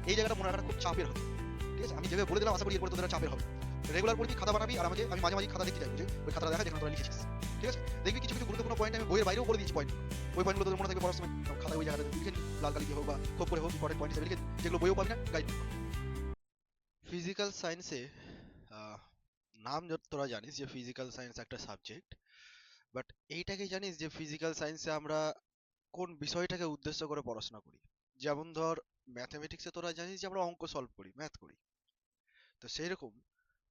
এই জায়গাটা মনে রাখাটা খুব চাপের হবে। ঠিক আছে, আমি যেভাবে বলে দিলাম আশা করি এরপরে তোদের আর চাপের হবে। রেগুলার পড়বি, খাতা বানাবি, আর আমি মাঝে মাঝে খাতা দেখতে যাবো যে ওই খাতাটা দেখা যেখানে তোরা লিখেছিস। ঠিক আছে, দেখবি কিছু কিছু গুরুত্বপূর্ণ পয়েন্ট আমি বইয়ের বাইরেও বলে দিয়েছি পয়েন্ট, ওই পয়েন্টগুলো তোদের মনে থাকবে পড়ার সময় খাতায় ওই জায়গাটা লিখে নি, লাল কালি দিয়ে হোক বা খোপ করে হোক ইম্পর্টেন্ট পয়েন্ট হিসেবে লিখে নি, যেগুলো বইও পাবি না গাইড। ফিজিক্যাল সায়েন্সে নাম তোরা জানিস যে ফিজিক্যাল সায়েন্স একটা সাবজেক্ট, বাট এইটাকে জানিস যে ফিজিক্যাল সায়েন্সে আমরা কোন বিষয়টাকে উদ্দেশ্য করে পড়াশোনা করি? যেমন ধর ম্যাথমেটিক্সে তোরা জানিস যে আমরা অঙ্ক সলভ করি, ম্যাথ করি। তো সেই রকম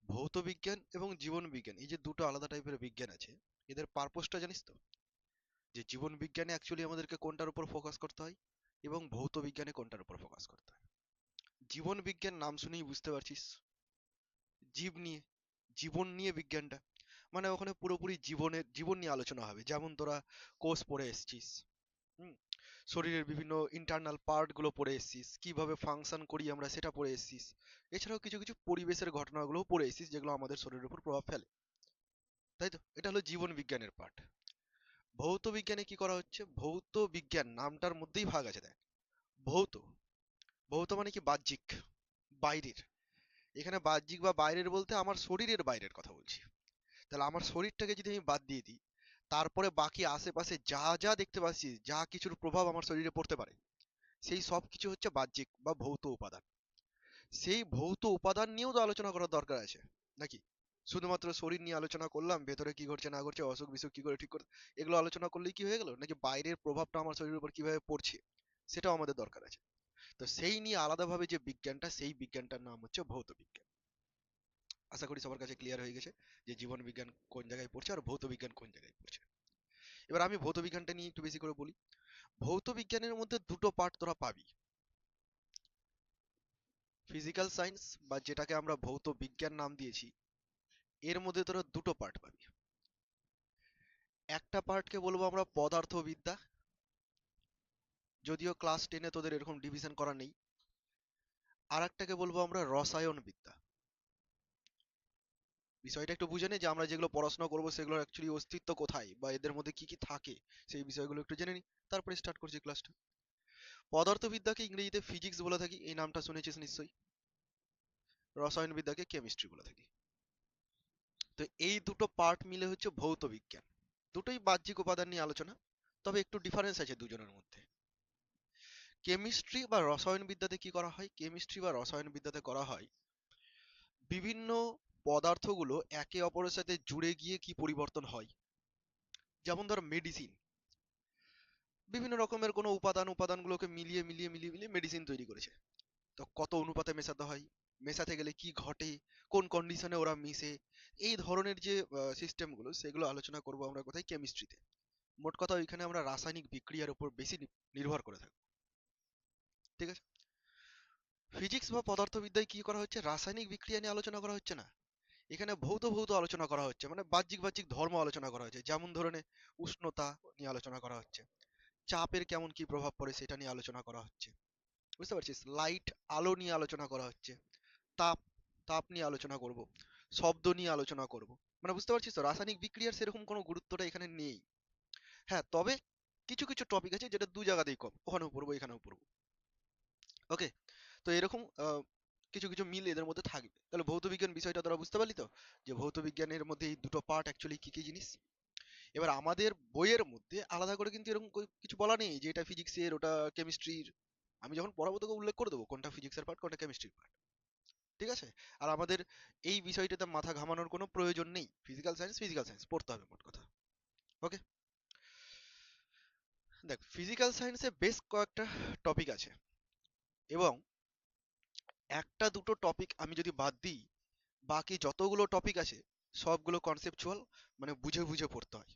ভৌত বিজ্ঞান এবং জীবন বিজ্ঞান, এই যে দুটো আলাদা টাইপের বিজ্ঞান আছে, এদের পারপোসটা জানিস তো? যে জীবন বিজ্ঞানে অ্যাকচুয়ালি আমাদেরকে কোনটার উপর ফোকাস করতে হয় এবং ভৌত বিজ্ঞানে কোনটার উপর ফোকাস করতে হয়। জীবন বিজ্ঞান নাম শুনেই বুঝতে পারছিস, জীব নিয়ে, জীবন নিয়ে বিজ্ঞানটা, মানে ওখানে পুরোপুরি জীবন নিয়ে আলোচনা হবে। যেমন তোরা কোষ পড়ে এসেছিস, হুম, শরীরের বিভিন্ন ইন্টারনাল পার্ট গুলো পড়ে এসেছিস, কিভাবে ফাংশন করি আমরা সেটা পড়ে এসেছিস। এছাড়াও কিছু কিছু পরিবেশের ঘটনাগুলোও পড়ে এসেছিস যেগুলো আমাদের শরীরের উপর প্রভাব ফেলে। তাই তো, এটা হলো জীবন বিজ্ঞানের পার্ট। ভৌত বিজ্ঞানে কি করা হচ্ছে? ভৌত বিজ্ঞান নামটার মধ্যেই ভাগ আছে দেখ। ভৌত, ভৌত মানে কি? বাহ্যিক, বাইরের। এখানে বাহ্যিক বা বাইরের বলতে আমার শরীরের বাইরের কথা বলছি। তাহলে আমার শরীরটাকে যদি আমি বাদ দিয়ে দিই, তারপরে বাকি আশেপাশে যা যা দেখতে পাচ্ছি, যা কিছুর প্রভাব আমার শরীরে পড়তে পারে, সেই সব কিছু হচ্ছে বাহ্যিক বা ভৌত উপাদান। সেই ভৌত উপাদান নিয়েও তো আলোচনা করার দরকার আছে, নাকি? শুধুমাত্র শরীর নিয়ে আলোচনা করলাম, ভেতরে কি ঘটছে না ঘটছে, অসুখ বিসুখ কি করে ঠিক করে, এগুলো আলোচনা করলেই কি হয়ে গেল? নাকি বাইরের প্রভাবটা আমার শরীরের উপর কিভাবে পড়ছে সেটাও আমাদের দরকার আছে। তো সেই নিয়ে আলাদাভাবে যে বিজ্ঞানটা, সেই বিজ্ঞানটার নাম হচ্ছে ভৌত বিজ্ঞান। আশা করি সবার কাছে ক্লিয়ার হয়ে গেছে যে জীবন বিজ্ঞান কোন জায়গায় পড়ছে আর ভৌত বিজ্ঞান কোন জায়গায় পড়ছে। এবার আমি ভৌত বিজ্ঞানটা নিয়ে একটু বেশি করে বলি। ভৌত বিজ্ঞানের মধ্যে দুটো পার্ট তোরা পাবি। ফিজিক্যাল সায়েন্স বা যেটাকে আমরা ভৌত বিজ্ঞান নাম দিয়েছি, এর মধ্যে তোরা দুটো পার্ট পাবি। একটা পার্টকে বলবো আমরা পদার্থবিদ্যা, যদিও ক্লাস 10-এ তোদের এরকম ডিভিশন করা নেই। আর একটাকে বলবো আমরা রসায়ন বিদ্যা। বিষয়টা একটু বুঝে নে যে আমরা যেগুলো পড়াশোনা করবো সেগুলোর অ্যাকচুয়ালি অস্তিত্ব কোথায় বা এদের মধ্যে কি কি থাকে, সেই বিষয়গুলো একটু জেনে নি, তারপরে স্টার্ট করছি ক্লাসটা। পদার্থবিদ্যাকে ইংরেজিতে ফিজিক্স বলে থাকি, এই নামটা শুনেছিস নিশ্চয়ই। রসায়ন বিদ্যাকে কেমিস্ট্রি বলে থাকি। তো এই দুটো পার্ট মিলে হচ্ছে ভৌত বিজ্ঞান। দুটোই বাহ্যিক উপাদান নিয়ে আলোচনা, তবে একটু ডিফারেন্স আছে দুজনের মধ্যে। কেমিস্ট্রি বা রসায়ন বিদ্যাতে কি করা হয়? কেমিস্ট্রি বা রসায়ন বিদ্যাতে করা হয় বিভিন্ন পদার্থগুলো একে অপরের সাথে জুড়ে গিয়ে কি পরিবর্তন হয়। যেমন ধর মেডিসিন, বিভিন্ন রকমের কোনো উপাদানগুলোকে মিলিয়ে মিলিয়ে মিলিয়ে মিলিয়ে মেডিসিন তৈরি করেছে। তো কত অনুপাতে মেশাতে হয়, মেশাতে গেলে কি ঘটে, কোন কন্ডিশনে ওরা মিশে, এই ধরনের যে সিস্টেমগুলো, সেগুলো আলোচনা করব আমরা কোথায়? কেমিস্ট্রিতে। মোট কথা ওইখানে আমরা রাসায়নিক বিক্রিয়ার উপর বেশি নির্ভর করে থাকবো। ঠিক আছে, ফিজিক্স বা পদার্থবিদ্যায় কি করা হচ্ছে? রাসায়নিক বিক্রিয়া নিয়ে আলোচনা করা হচ্ছে না, এখানে ভৌত ভৌত আলোচনা করা হচ্ছে, মানে বাহ্যিক বাহ্যিক ধর্ম আলোচনা করা হচ্ছে। যেমন ধরনে উষ্ণতা নিয়ে আলোচনা করা হচ্ছে, চাপের কেমন কি প্রভাব পড়ে সেটা নিয়ে আলোচনা করা হচ্ছে, বুঝতে পারছিস? লাইট, আলো নিয়ে আলোচনা করা হচ্ছে। তাপ, তাপ নিয়ে আলোচনা করব। শব্দ নিয়ে আলোচনা করব। মানে বুঝতে পারছিস তো, রাসায়নিক বিক্রিয়ার সেরকম কোনো গুরুত্বটা এখানে নেই। হ্যাঁ, তবে কিছু কিছু টপিক আছে যেটা দু জায়গাতেই কম, ওখানেও পড়বো এখানেও পড়বো। ওকে, তো এরকম কিছু কিছু মিল এদের মধ্যে থাকবে। তাহলে ভৌত বিজ্ঞান বিষয়টা তোরা বুঝতে পারলি তো, যে ভৌত বিজ্ঞানের মধ্যে এই দুটো পার্ট অ্যাকচুয়ালি কি কি জিনিস। এবার আমাদের বইয়ের মধ্যে আলাদা করে কিন্তু এরকম কিছু বলা নেই যে এটা ফিজিক্সের, ওটা কেমিস্ট্রির। আমি যখন পড়াবো তোকে উল্লেখ করে দেবো কোনটা ফিজিক্সের পার্ট, কোনটা কেমিস্ট্রির পার্ট। ঠিক আছে, আর আমাদের এই বিষয়টাতে মাথা ঘামানোর কোনো প্রয়োজন নেই। ফিজিক্যাল সায়েন্স পড়তে হবে মোট কথা। ওকে, দেখ ফিজিক্যাল সায়েন্সে বেশ কয়েকটা টপিক আছে, এবং একটা দুটো টপিক আমি যদি বাদ দিই, বাকি যতগুলো টপিক আছে সবগুলো কনসেপচুয়াল, মানে বুঝে বুঝে পড়তে হয়।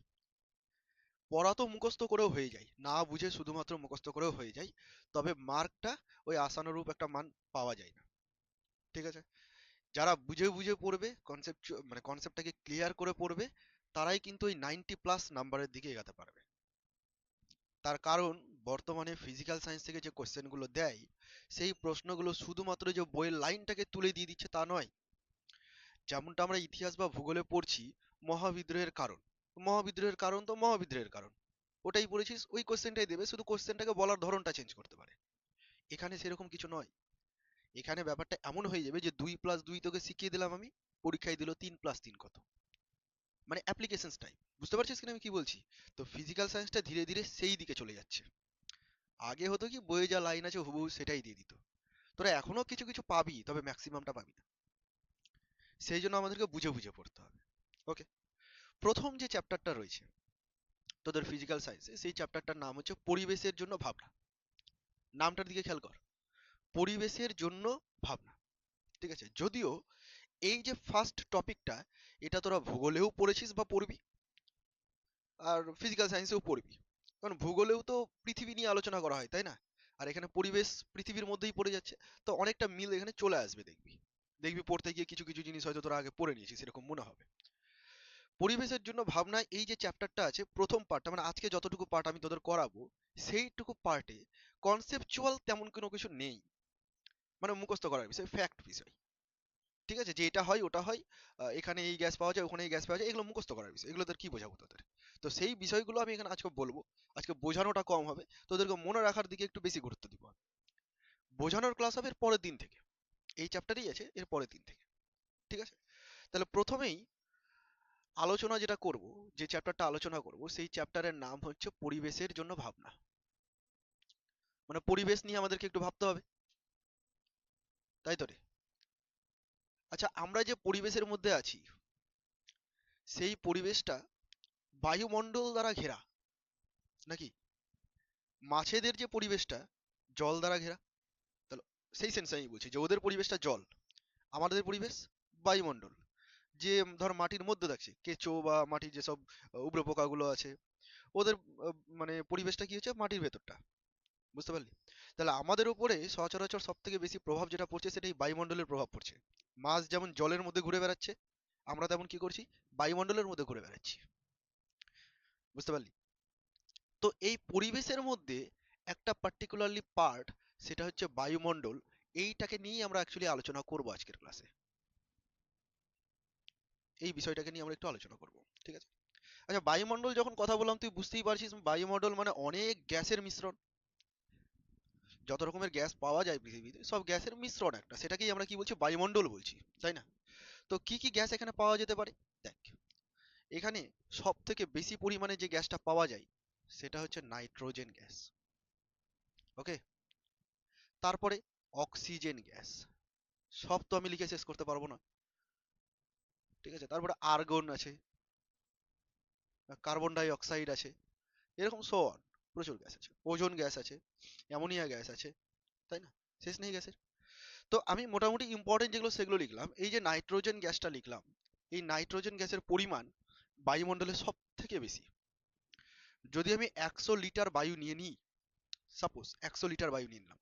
পড়া তো মুখস্থ করেও হয়ে যায়, না বুঝে শুধুমাত্র মুখস্থ করেও হয়ে যায়, তবে মার্কটা ওই আশানুরূপ একটা মান পাওয়া যায় না। ঠিক আছে, যারা বুঝে বুঝে পড়বে, কনসেপ্ট মানে কনসেপ্টটাকে ক্লিয়ার করে পড়বে, তারাই কিন্তু ওই 90+ নাম্বারের দিকে এগাতে পারবে। তার কারণ বর্তমানে ফিজিক্যাল সায়েন্স থেকে যে কোশ্চেনগুলো দেয়, সেই প্রশ্নগুলো শুধুমাত্র যে বইয়ের লাইনটাকে তুলে দিয়ে দিচ্ছে তা নয়। যেমনটা আমরা ইতিহাস বা ভূগোলে পড়ছি, মহাবিদ্রোহের কারণ, মহাবিদ্রোহের কারণ তো মহাবিদ্রোহের কারণ, ওটাই পড়েছিস, ওই কোশ্চেনটাই দেবে, শুধু কোশ্চেনটাকে বলার ধরনটা চেঞ্জ করতে পারে। এখানে সেরকম কিছু নয়। এখানে ব্যাপারটা এমন হয়ে যাবে যে 2+2 তোকে শিখিয়ে দিলাম আমি, পরীক্ষায় দিল 3+3 কত, মানে অ্যাপ্লিকেশনস টাইপ। বুঝতে পারছিস কিনা আমি কি বলছি? তো ফিজিক্যাল সায়েন্সটা ধীরে ধীরে সেই দিকে চলে যাচ্ছে। আগে হতো কি বইয়ে যা লাইন আছে হুবহু সেটাই দিয়ে দিত, তোরা এখনো কিছু কিছু পাবি তবে ম্যাক্সিমামটা পাবি না। সেই জন্য আমাদেরকে বুঝে বুঝে পড়তে হবে। ওকে, প্রথম যে চ্যাপ্টারটা রয়েছে তোদের ফিজিক্যাল সায়েন্সে, সেই চ্যাপ্টারটার নাম হচ্ছে পরিবেশের জন্য ভাবনা। নামটার দিকে খেয়াল কর, পরিবেশের জন্য ভাবনা। ঠিক আছে, যদিও এই যে ফার্স্ট টপিকটা, এটা তোরা ভূগোলেও পড়েছিস বা পড়বি, আর ফিজিক্যাল সায়েন্সেও পড়বি। কারণ ভূগোলেও তো পৃথিবী নিয়ে আলোচনা করা হয়, তাই না? আর এখানে পরিবেশ পৃথিবীর মধ্যেই পড়ে যাচ্ছে, তো অনেকটা মিল এখানে চলে আসবে। দেখবি দেখবি পড়তে গিয়ে কিছু কিছু জিনিস হয়তো তোরা আগে পড়ে নিয়েছিস এরকম মনে হবে। পরিবেশের জন্য ভাবনা এই যে চ্যাপ্টারটা আছে, প্রথম পার্টটা মানে আজকে যতটুকু পার্ট আমি তোদের করাবো, সেইটুকু পার্টে কনসেপচুয়াল তেমন কোনো কিছু নেই, মানে মুখস্থ করার বিষয়, ফ্যাক্ট বিষয়। ঠিক আছে, যে এটা হয় ওটা হয়, এখানে এই গ্যাস পাওয়া যায় ওখানে এই গ্যাস পাওয়া যায়, এগুলো মুখস্থ করার বিষয়, এগুলো তোদের কি বোঝাবো তোদের? তো সেই বিষয়গুলো আমি এখানে আজকে বলবো। আজকে বোঝানোটা কম হবে, তোদেরকে মনে রাখার দিকে একটু বেশি গুরুত্ব দিব। বোঝানোর ক্লাস হবে এর পরের দিন থেকে, এই চ্যাপ্টারই আছে এর পরের দিন থেকে। ঠিক আছে, তাহলে প্রথমেই আলোচনা যেটা করব, যে চ্যাপ্টারটা আলোচনা করব সেই চ্যাপ্টারের নাম হচ্ছে পরিবেশের জন্য ভাবনা। মানে পরিবেশ নিয়ে আমাদেরকে একটু ভাবতে হবে, তাই তো রে? আচ্ছা, আমরা যে পরিবেশের মধ্যে আছি, সেই পরিবেশটা বায়ুমণ্ডল দ্বারা ঘেরা নাকি? মাছেদের যে পরিবেশটা জল দ্বারা ঘেরা, তাহলে সেই সেন্সে আমি বলছি যে ওদের পরিবেশটা জল, আমাদের পরিবেশ বায়ুমণ্ডল। যে ধর মাটির মধ্যে থাকছে কেঁচো বা মাটির যেসব উগ্র পোকাগুলো আছে, ওদের মানে পরিবেশটা কি হচ্ছে মাটির ভেতরটা। বুঝতে পারলি? তাহলে আমাদের উপরে সচরাচর সব থেকে বেশি প্রভাব যেটা পড়ছে সেটাই বায়ুমণ্ডলের প্রভাব পড়ছে। মাছ যেমন জলের মধ্যে ঘুরে বেড়াচ্ছে, আমরা তেমন কি করছি, বায়ুমণ্ডলের মধ্যে ঘুরে বেড়াচ্ছি। বুঝতে পারলি? তো এই পরিবেশের মধ্যে একটা পার্টিকুলারলি পার্ট, সেটা হচ্ছে বায়ুমণ্ডল। এইটাকে নিয়েই আমরা অ্যাকচুয়ালি আলোচনা করব আজকের ক্লাসে। এই বিষয়টাকে নিয়ে আমরা একটু আলোচনা করব। ঠিক আছে, আচ্ছা বায়ুমণ্ডল যখন কথা বললাম তুই বুঝতেই পারছিস বায়ুমণ্ডল মানে অনেক গ্যাসের মিশ্রণ। যত রকমের গ্যাস পাওয়া যায় পৃথিবীতে সব গ্যাসের মিশ্রণ একটা, সেটাকেই আমরা কি বলছি, বায়ুমণ্ডল বলছি, তাই না? তো কি কি গ্যাস এখানে পাওয়া যেতে পারে? দেখ, এখানে সব থেকে বেশি পরিমাণে যে গ্যাসটা পাওয়া যায় সেটা হচ্ছে নাইট্রোজেন গ্যাস। ওকে, তারপরে অক্সিজেন গ্যাস, সব তো আমি লিখে শেষ করতে পারবো না। ঠিক আছে, তারপরে আর্গন আছে, কার্বন ডাই অক্সাইড আছে, এরকম সো অন, প্রচুর গ্যাস আছে, ওজোন গ্যাস আছে, অ্যামোনিয়া গ্যাস আছে, তাই না? শেষ নেই গ্যাসের। তো আমি মোটামুটি ইম্পর্টেন্ট যেগুলো সেগুলো লিখলাম। এই যে নাইট্রোজেন গ্যাসটা লিখলাম, এই নাইট্রোজেন গ্যাসের পরিমাণ বায়ুমণ্ডলে সব থেকে বেশি। যদি আমি 100 লিটার বায়ু নিয়ে নিই, সাপোজ 100 লিটার বায়ু নিয়ে নিলাম,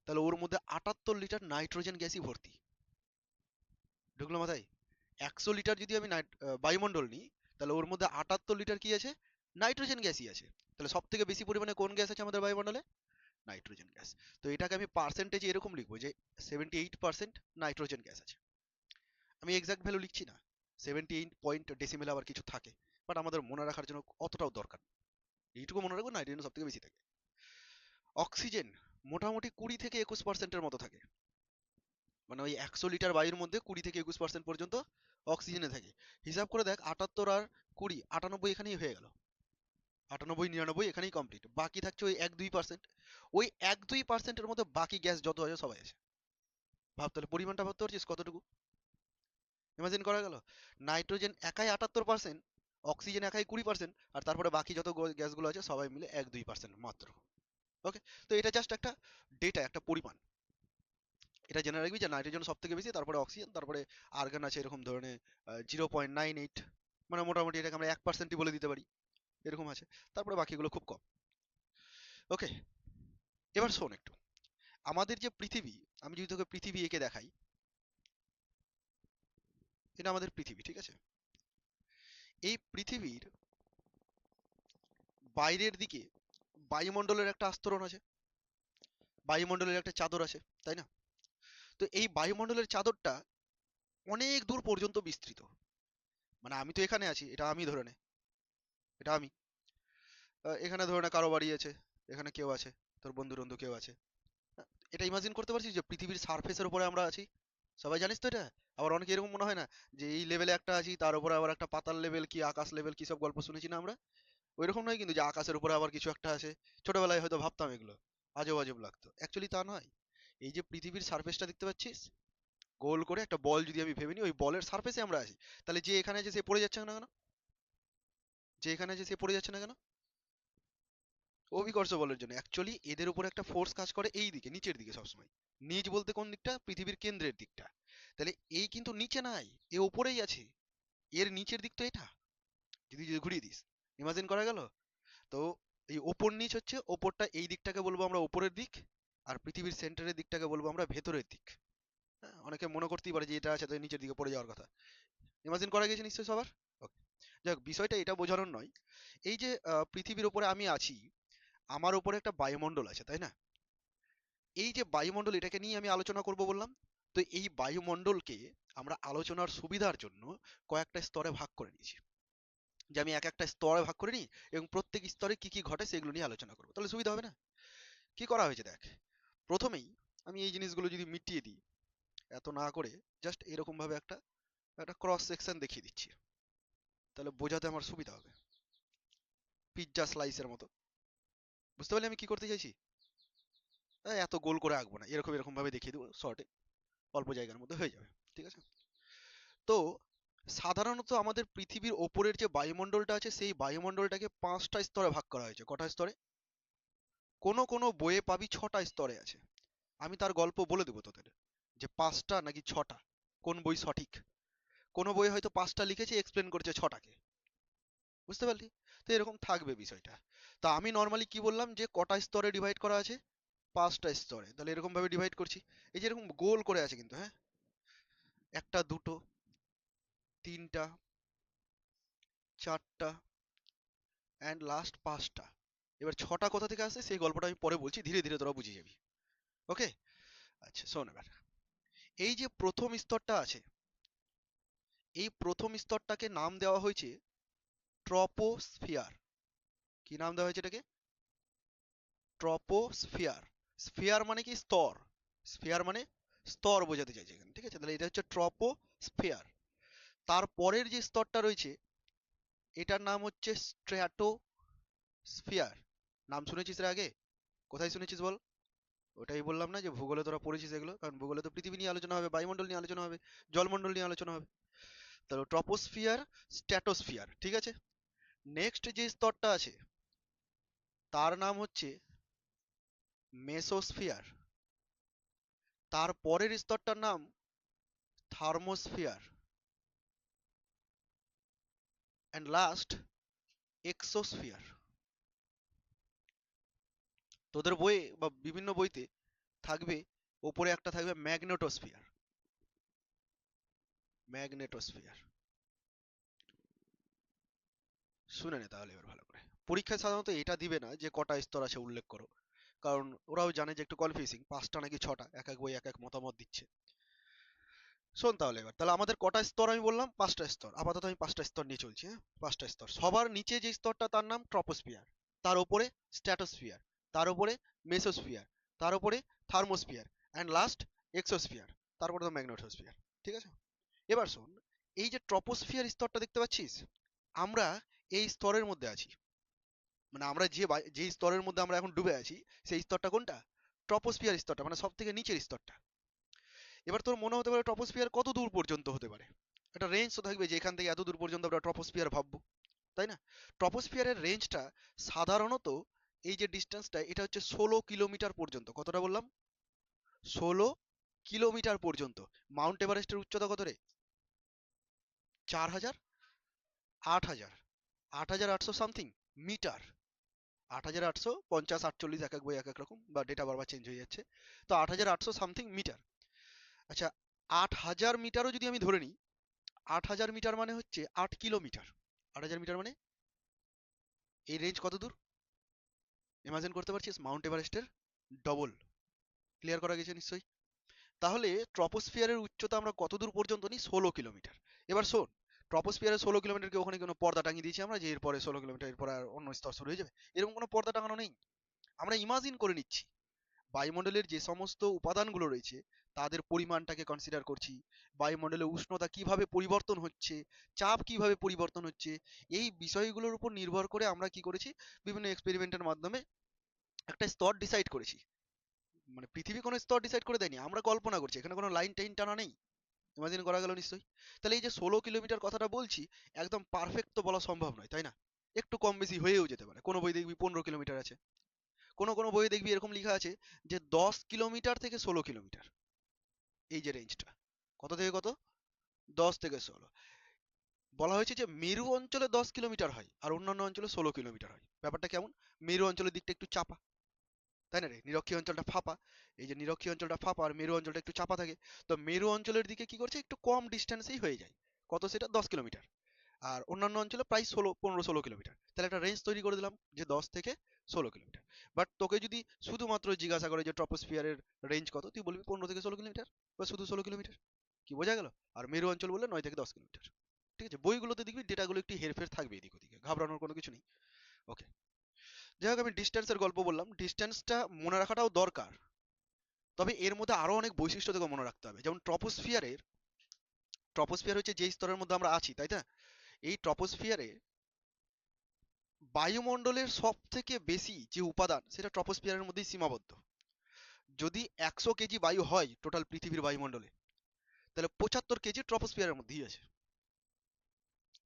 তাহলে ওর মধ্যে 78 লিটার নাইট্রোজেন গ্যাসই ভর্তি। ঢুকলো মাথায়? 100 লিটার যদি আমি বায়ুমণ্ডল নিই, তাহলে ওর মধ্যে 78 লিটার কি আছে, নাইট্রোজেন গ্যাসই আছে। তাহলে সব থেকে বেশি পরিমাণে কোন গ্যাস আছে আমাদের বায়ুমণ্ডলে? Nitrogen gas. তো এটাকে আমি পার্সেন্টেজে এরকম লিখবো যে 78% নাইট্রোজেন গ্যাস আছে। আমি এক্সাক্ট ভ্যালু লিখছি না, 78 পয়েন্ট ডেসিমেল আবার কিছু থাকে, বাট আমাদের মনে রাখার জন্য অতটাও দরকার নেই। এইটুকু মনে রাখবো নাইট্রোজেন সব থেকে বেশি থাকে। অক্সিজেন মোটামুটি 20 থেকে 21%-এর মতো থাকে। মানে ওই 100 লিটার বায়ুর মধ্যে 20 থেকে 21% পর্যন্ত অক্সিজেনে থাকে। হিসাব করে দেখ, 78 আর 20, 98 এখানেই হয়ে গেল। 98, 99 এখানেই কমপ্লিট, বাকি থাকছে ওই 1-2%। ওই 1-2%-এর মধ্যে বাকি গ্যাস যত আছে সবাই আছে। ভাব তাহলে পরিমাণটা, ভাবতে পারছিস কতটুকু? ইমাজিন করা গেল, নাইট্রোজেন একাই 78%, অক্সিজেন একাই 20%, আর তারপরে বাকি যত গ্যাসগুলো আছে সবাই মিলে 1-2% মাত্র। ওকে, তো এটা জাস্ট একটা ডেটা, একটা পরিমাণ। এটা জেনে রাখবি যে নাইট্রোজেন সব থেকে বেশি, তারপরে অক্সিজেন, তারপরে আর্গন আছে এরকম ধরনের 0.98, মানে মোটামুটি এটাকে আমরা 1%ই বলে দিতে পারি, এরকম আছে। তারপরে বাকিগুলো খুব কম। ওকে, এবার শোন একটু, আমাদের যে পৃথিবী, আমি যদি তোকে পৃথিবী এঁকে দেখাই, এটা আমাদের পৃথিবী, ঠিক আছে? এই পৃথিবীর বাইরের দিকে বায়ুমণ্ডলের একটা আস্তরণ আছে, বায়ুমণ্ডলের একটা চাদর আছে, তাই না? তো এই বায়ুমণ্ডলের চাদরটা অনেক দূর পর্যন্ত বিস্তৃত। মানে আমি তো এখানে আছি, এটা আমি ধরে নে, এটা আমি। এখানে ধরে নে কারো বাড়ি আছে, এখানে কেউ আছে, তোর বন্ধু বন্ধু কেউ আছে। এটা ইমাজিন করতে পারছিস যে পৃথিবীর সারফেসের উপরে আমরা আছি? সবাই জানিস তো এটা? আবার অনেকে এরকম মনে হয় না যে এই লেভেলে একটা আছি, তার উপরে আবার একটা পাতাল লেভেল কি আকাশ লেভেল কি সব গল্প শুনেছি না আমরা? ওইরকম নয় কিন্তু যে আকাশের উপরে আবার কিছু একটা আছে। ছোটবেলায় হয়তো ভাবতাম এগুলো, আজব আজব লাগতো, অ্যাকচুয়ালি তা নয়। এই যে পৃথিবীর সারফেসটা দেখতে পাচ্ছিস, গোল করে একটা বল যদি আমি ভেবে নিই, ওই বলের সারফেসে আমরা আছি। তাহলে যে এখানে আছে সে পড়ে যাচ্ছে না কেন? যে এখানে আছে সে পড়ে যাচ্ছে না কেন? অভিকর্ষ বলের জন্য। অ্যাকচুয়ালি এদের উপর একটা ফোর্স কাজ করে এই দিকে, নিচের দিকে সবসময়। নিচ বলতে কোন দিকটা? পৃথিবীর কেন্দ্রের দিকটা। তাহলে এই কিন্তু নিচে নাই, এ উপরেই আছে। এর নিচের দিক তো এটা, যদি যদি ঘুরিয়ে দিস, ইমাজিন করা গেল। তো এই ওপর নিচ হচ্ছে, ওপরটা এই দিকটাকে বলবো আমরা উপরের দিক, আর পৃথিবীর সেন্টারের দিকটাকে বলবো আমরা ভেতরের দিক। হ্যাঁ, অনেকে মনে করতেই পারে যে এটা আছে তো নিচের দিকে পড়ে যাওয়ার কথা। ইমাজিন করা গেছে নিশ্চয়ই সবার? ওকে, যাই হোক, বিষয়টা এটা বোঝানোর নয়। এই যে পৃথিবীর উপরে আমি আছি, আমার উপরে একটা বায়ুমণ্ডল আছে, তাই না? এই যে বায়ুমণ্ডল, এটাকে নিয়ে আমি আলোচনা করব বললাম। তো এই বায়ুমণ্ডলকে আমরা আলোচনার সুবিধার জন্য কয়েকটা স্তরে ভাগ করে নিয়েছি। যে আমি এক একটা স্তরে ভাগ করে নিই এবং প্রত্যেক স্তরে কি কি ঘটে সেগুলো নিয়ে আলোচনা করবো, তাহলে সুবিধা হবে না? কি করা হয়েছে দেখ, প্রথমেই আমি এই জিনিসগুলো যদি মিটিয়ে দিই, এত না করে জাস্ট এরকম ভাবে একটা একটা ক্রস সেকশন দেখিয়ে দিচ্ছি, তাহলে বোঝাতে আমার সুবিধা হবে। পিৎজা স্লাইসের মতো। বুঝতে পারলে আমি কি করতে চাইছি? এত গোল করে আঁকবো না, এরকম এরকম ভাবে দেখিয়ে দেবো শর্টে, অল্প জায়গার মধ্যে হয়ে যাবে। ঠিক আছে? তো সাধারণত আমাদের পৃথিবীর ওপরের যে বায়ুমণ্ডলটা আছে, সেই বায়ুমণ্ডলটাকে 5টা স্তরে ভাগ করা হয়েছে। কটা স্তরে? কোনো কোনো বইয়ে পাবি 6টা স্তরে আছে। আমি তার গল্প বলে দেবো তোদের, যে 5টা নাকি 6টা, কোন বই সঠিক। কোনো বই হয়তো 5টা লিখেছে, এক্সপ্লেন করছে 6টাকে। বুঝতে পারলি? তো এরকম থাকবে বিষয়টা। তা আমি নর্মালি কি বললাম, যে কটা স্তরে ডিভাইড করা আছে? 5টা স্তরে। তাহলে এরকম ভাবে ডিভাইড করছি। এই যে এরকম গোল করে আছে কিন্তু, হ্যাঁ, একটা, দুটো, তিনটা, চারটা, অ্যান্ড লাস্ট 5টা। এবার 6টা কোথা থেকে আসে সেই গল্পটা আমি পরে বলছি, ধীরে ধীরে তোরা বুঝে যাবি। ওকে? আচ্ছা শোন এবার, এই যে প্রথম স্তরটা আছে, এই প্রথম স্তরটাকে নাম দেওয়া হয়েছে ট্রপোস্ফিয়ার। কি নাম দেওয়া হয়েছে এটাকে? ট্রপোস্ফিয়ার। স্ফিয়ার মানে কি? স্তর। স্ফিয়ার মানে স্তর বোঝাতে চাইছে এখানে। ঠিক আছে? তাহলে এটা হচ্ছে ট্রপোস্ফিয়ার। তারপরের যে স্তরটা রয়েছে, এটার নাম হচ্ছে স্ট্র্যাটোস্ফিয়ার। নাম শুনেছিস এর আগে? কোথায় শুনেছিস বল? ওটাই বললাম না যে ভূগোলে তোরা পড়েছিস এগুলো, কারণ ভূগোলে তো পৃথিবী নিয়ে আলোচনা হবে, বায়ুমণ্ডল নিয়ে আলোচনা হবে, জলমণ্ডল নিয়ে আলোচনা হবে। তাহলে ট্রপোস্ফিয়ার, স্ট্র্যাটোস্ফিয়ার। ঠিক আছে? নেক্সট যে স্তরটা আছে, তার নাম হচ্ছে মেসোস্ফিয়ার। তার পরের স্তরটার নাম থার্মোস্ফিয়ার। And last exosphere. তোদের বইয়ে বা বিভিন্ন বইতে থাকবে, ওপরে একটা থাকবে ম্যাগনেটোস্ফিয়ার। ম্যাগনেটোস্ফিয়ার। শুনে নে তাহলে এবার ভালো করে। পরীক্ষায় সাধারণত এটা দিবে না যে কটা স্তর আছে উল্লেখ করো, কারণ ওরাও জানে যে একটু কনফিউজিং, 5টা নাকি 6টা, এক এক বই এক এক মতামত দিচ্ছে। শোন তাহলে এবার, তাহলে আমাদের কটা স্তর আমি বললাম? 5টা স্তর। আপাতত আমি 5টা স্তর নিয়ে চলছি। হ্যাঁ, 5টা স্তর। সবার নিচে যে স্তরটা তার নাম ট্রপোস্ফিয়ার, তার উপরে স্ট্র্যাটোস্ফিয়ার, তার উপরে মেসোস্ফিয়ার, তার উপরে থার্মোস্ফিয়ার, অ্যান্ড লাস্ট এক্সোস্ফিয়ার, তারপরে তো ম্যাগনেটোস্ফিয়ার। ঠিক আছে? এবার শোন, এই যে ট্রপোস্ফিয়ার স্তরটা দেখতে পাচ্ছিস, আমরা এই স্তরের মধ্যে আছি। মানে আমরা যে স্তরের মধ্যে আমরা এখন ডুবে আছি, সেই স্তরটা কোনটা? ট্রপোস্ফিয়ার স্তরটা, মানে সব থেকে নিচের স্তরটা। এবার তোর মনে হতে পারে ট্রপোস্ফিয়ার কত দূর পর্যন্ত হতে পারে? একটা রেঞ্জ তো থাকবে যে এখান থেকে এত দূর পর্যন্ত আমরা ট্রপোস্ফিয়ার ভাববো, তাই না? ট্রপোস্ফিয়ারের রেঞ্জটা সাধারণত, এই যে ডিস্টেন্সটা, এটা হচ্ছে 16 কিলোমিটার পর্যন্ত। কতটা বললাম? 16 কিলোমিটার পর্যন্ত। মাউন্ট এভারেস্টের উচ্চতা কত রে? 4,000, 8,000, 8,800 সামথিং মিটার। 8,800, 50, 48, এক এক বই এক এক রকম, বা ডেটা বারবার চেঞ্জ হয়ে যাচ্ছে। তো 8,800 সামথিং মিটার। আচ্ছা, 8,000 মিটারও যদি আমি ধরে নিই, 8,000 মিটার মানে হচ্ছে 8 কিলোমিটার। 8,000 মিটার মানে এই রেঞ্জ কত দূর? ইমাজিন করতে পারছিস? মাউন্ট এভারেস্টের ডবল। ক্লিয়ার করা গেছে নিশ্চয়ই? তাহলে ট্রপোস্ফিয়ারের উচ্চতা আমরা কত দূর পর্যন্ত নিই? 16 কিলোমিটার। এবার শোন, ট্রপোস্ফিয়ারের 16 কিলোমিটারকে ওখানে কোনো পর্দা টাঙিয়ে দিয়েছি আমরা, যে এরপরে 16 কিলোমিটার এরপর আর অন্য স্তর শুরু হয়ে যাবে, এরকম কোনো পর্দা টাঙানো নেই। আমরা ইমাজিন করে নিচ্ছি বায়ুমণ্ডলের যে সমস্ত উপাদানগুলো রয়েছে তাদের পরিমাণটাকে কনসিডার করছি, বায়ুমণ্ডলের উষ্ণতা কিভাবে পরিবর্তন হচ্ছে, চাপ কিভাবে পরিবর্তন হচ্ছে, এই বিষয়গুলোর উপর নির্ভর করে আমরা কি করেছি, বিভিন্ন এক্সপেরিমেন্টের মাধ্যমে একটা স্তর ডিসাইড করেছি। মানে পৃথিবী কোনো স্তর ডিসাইড করে দেয়নি, আমরা কল্পনা করছি, এখানে কোনো লাইন টাইন টানা নেই। ইমাজিন করা গেল নিশ্চয়ই। তাহলে এই যে 16 কিলোমিটার কথাটা বলছি, একদম পারফেক্ট তো বলা সম্ভব নয়, তাই না? একটু কম বেশি হয়েও যেতে পারে, কোনো বই দেখবি 15 কিলোমিটার আছে, কোনো কোনো বইয়ে দেখবি এরকম লেখা আছে যে 10 কিলোমিটার থেকে 16 কিলোমিটার, এই যে রেঞ্জটা, কত থেকে কত, 10 থেকে 16। বলা হয়েছে যে মেরু অঞ্চলে 10 কিলোমিটার হয় আর অন্যান্য অঞ্চলে 16 কিলোমিটার হয়। ব্যাপারটা কেমন? মেরু অঞ্চলের দিকটা একটু চাপা, তাই না রে? নিরক্ষীয় অঞ্চলটা ফাঁপা, এই যে নিরক্ষীয় অঞ্চলটা ফাঁপা আর মেরু অঞ্চলটা একটু চাপা থাকে। তো মেরু অঞ্চলের দিকে কি করছে, একটু কম ডিস্টেন্সেই হয়ে যায়, কত সেটা, 10 কিলোমিটার। আর অন্যান্য অঞ্চলে প্রায় 15-16 কিলোমিটার। তাহলে একটা রেঞ্জ তৈরি করে দিলাম যে 10 থেকে 16 কিলোমিটার। বাট তোকে যদি শুধুমাত্র জিজ্ঞাসা করে যে ট্রপোস্ফিয়ারের রেঞ্জ কত, তুই বলবি 15 থেকে 16 কিলোমিটার বা শুধু 16 কিলোমিটার। কি বোঝা গেল? আর মেরু অঞ্চল বললে 9 থেকে 10 কিলোমিটার। ঠিক আছে, বইগুলোতে দেখবি ডেটাগুলো একটু হেরফের থাকবে এদিক ওদিকে, ঘাবড়ানোর কোনো কিছু নেই। ওকে, যাই হোক, আমি ডিস্টেন্সের গল্প বললাম, ডিস্টেন্সটা মনে রাখাটাও দরকার। তবে এর মধ্যে আরো অনেক বৈশিষ্ট্য তোকে মনে রাখতে হবে। যেমন ট্রপোস্ফিয়ার হচ্ছে যে স্তরের মধ্যে আমরা আছি, তাই না? এই ট্রপোস্ফিয়ারে বায়ুমণ্ডলের সব থেকে বেশি যে উপাদান সেটা ট্রপোস্ফিয়ারের মধ্যেই সীমাবদ্ধ। যদি 100 কেজি বায়ু হয় টোটাল পৃথিবীর বায়ুমণ্ডলে, তাহলে 75 কেজি ট্রপোস্ফিয়ারের মধ্যেই আছে।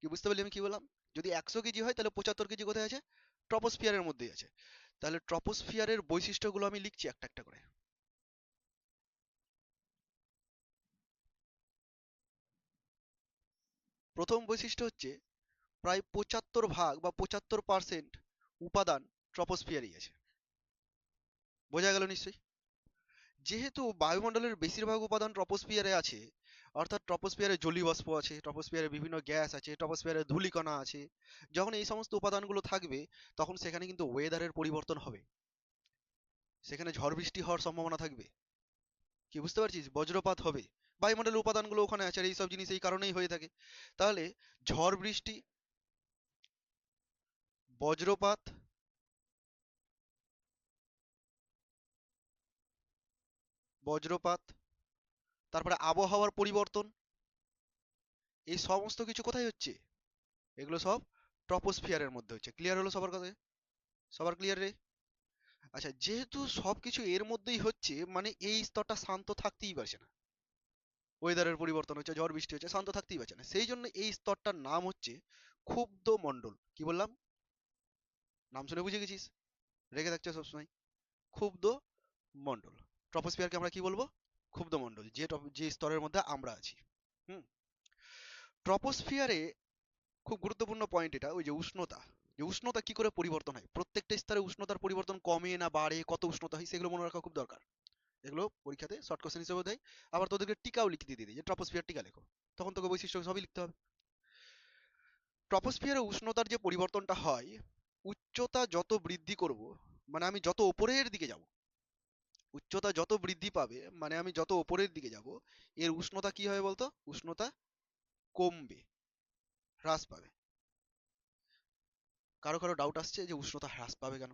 কি বুঝতে পারলি আমি কি বললাম? যদি 100 কেজি হয় তাহলে 75 কেজি কোথায় আছে? ট্রপোস্ফিয়ারের মধ্যেই আছে। তাহলে ট্রপোস্ফিয়ারের বৈশিষ্ট্যগুলো আমি লিখছি একটা একটা করে। প্রথম বৈশিষ্ট্য হচ্ছে প্রায় 75 ভাগ বা 75% উপাদান ট্রপোস্ফিয়ারেই আছে। বোঝা গেল নিশ্চয়ই? যেহেতু বায়ুমণ্ডলের বেশিরভাগ উপাদান ট্রপোস্ফিয়ারে আছে, অর্থাৎ ট্রপোস্ফিয়ারে জলীয়বাষ্প আছে, ট্রপোস্ফিয়ারে বিভিন্ন গ্যাস আছে, ট্রপোস্ফিয়ারে ধূলিকণা আছে, যখন এই সমস্ত উপাদানগুলো থাকবে তখন সেখানে কিন্তু ওয়েদারের পরিবর্তন হবে, সেখানে ঝড় বৃষ্টি হওয়ার সম্ভাবনা থাকবে। কি বুঝতে পারছিস? বজ্রপাত হবে, বায়ুমণ্ডলের উপাদানগুলো ওখানে আছে আর এইসব জিনিস এই কারণেই হয়ে থাকে। তাহলে ঝড় বৃষ্টি, বজ্রপাত, বজ্রপাত, তারপরে আবহাওয়ার পরিবর্তন, এই সমস্ত কিছু কোথায় হচ্ছে? এগুলো সব ট্রপোস্ফিয়ারের মধ্যে হচ্ছে। ক্লিয়ার হলো সবার কাছে? সবার ক্লিয়ার রে? আচ্ছা, যেহেতু সবকিছু এর মধ্যেই হচ্ছে, মানে এই স্তরটা শান্ত থাকতেই পারছে না। ওয়েদারের পরিবর্তন হচ্ছে, ঝড় বৃষ্টি হচ্ছে, শান্ত থাকতেই পারছে না। সেই জন্য এই স্তরটার নাম হচ্ছে ক্ষুব্ধ মণ্ডল। কি বললাম? নাম শুনে বুঝে গেছিস? রেখে থাকছে সবসময়। ক্ষুব্ধ মণ্ডল। ট্রপোস্ফিয়ারকে আমরা কি বলবো? ক্ষুব্ধ মণ্ডল, যে স্তরের মধ্যে আমরা আছি। হুম। ট্রপোস্ফিয়ারে খুব গুরুত্বপূর্ণ পয়েন্ট এটা, ওই যে উষ্ণতা, যে উষ্ণতা কি করে পরিবর্তন হয়, প্রত্যেকটা স্তরে উষ্ণতার পরিবর্তন কমে না বাড়ে, কত উষ্ণতা হয়, সেগুলো মনে রাখা খুব দরকার। এগুলো পরীক্ষাতে শর্ট কোশ্চেন হিসেবে দেয়। আবার তোদেরকে টিকাও লিখতে দিয়ে দেয় যে ট্রপোস্ফিয়ার টিকা লেখো, তখন তোকে বৈশিষ্ট্য সবই লিখতে হবে। ট্রপোস্ফিয়ারে উষ্ণতার যে পরিবর্তনটা হয়, উচ্চতা যত বৃদ্ধি করব, মানে আমি যত উপরের দিকে যাব, উচ্চতা যত বৃদ্ধি পাবে মানে আমি যত উপরের দিকে যাব, এর উষ্ণতা কি হবে বলতো? উষ্ণতা কমবে, হ্রাস পাবে। কারো কারো ডাউট আসছে যে উষ্ণতা হ্রাস পাবে কেন?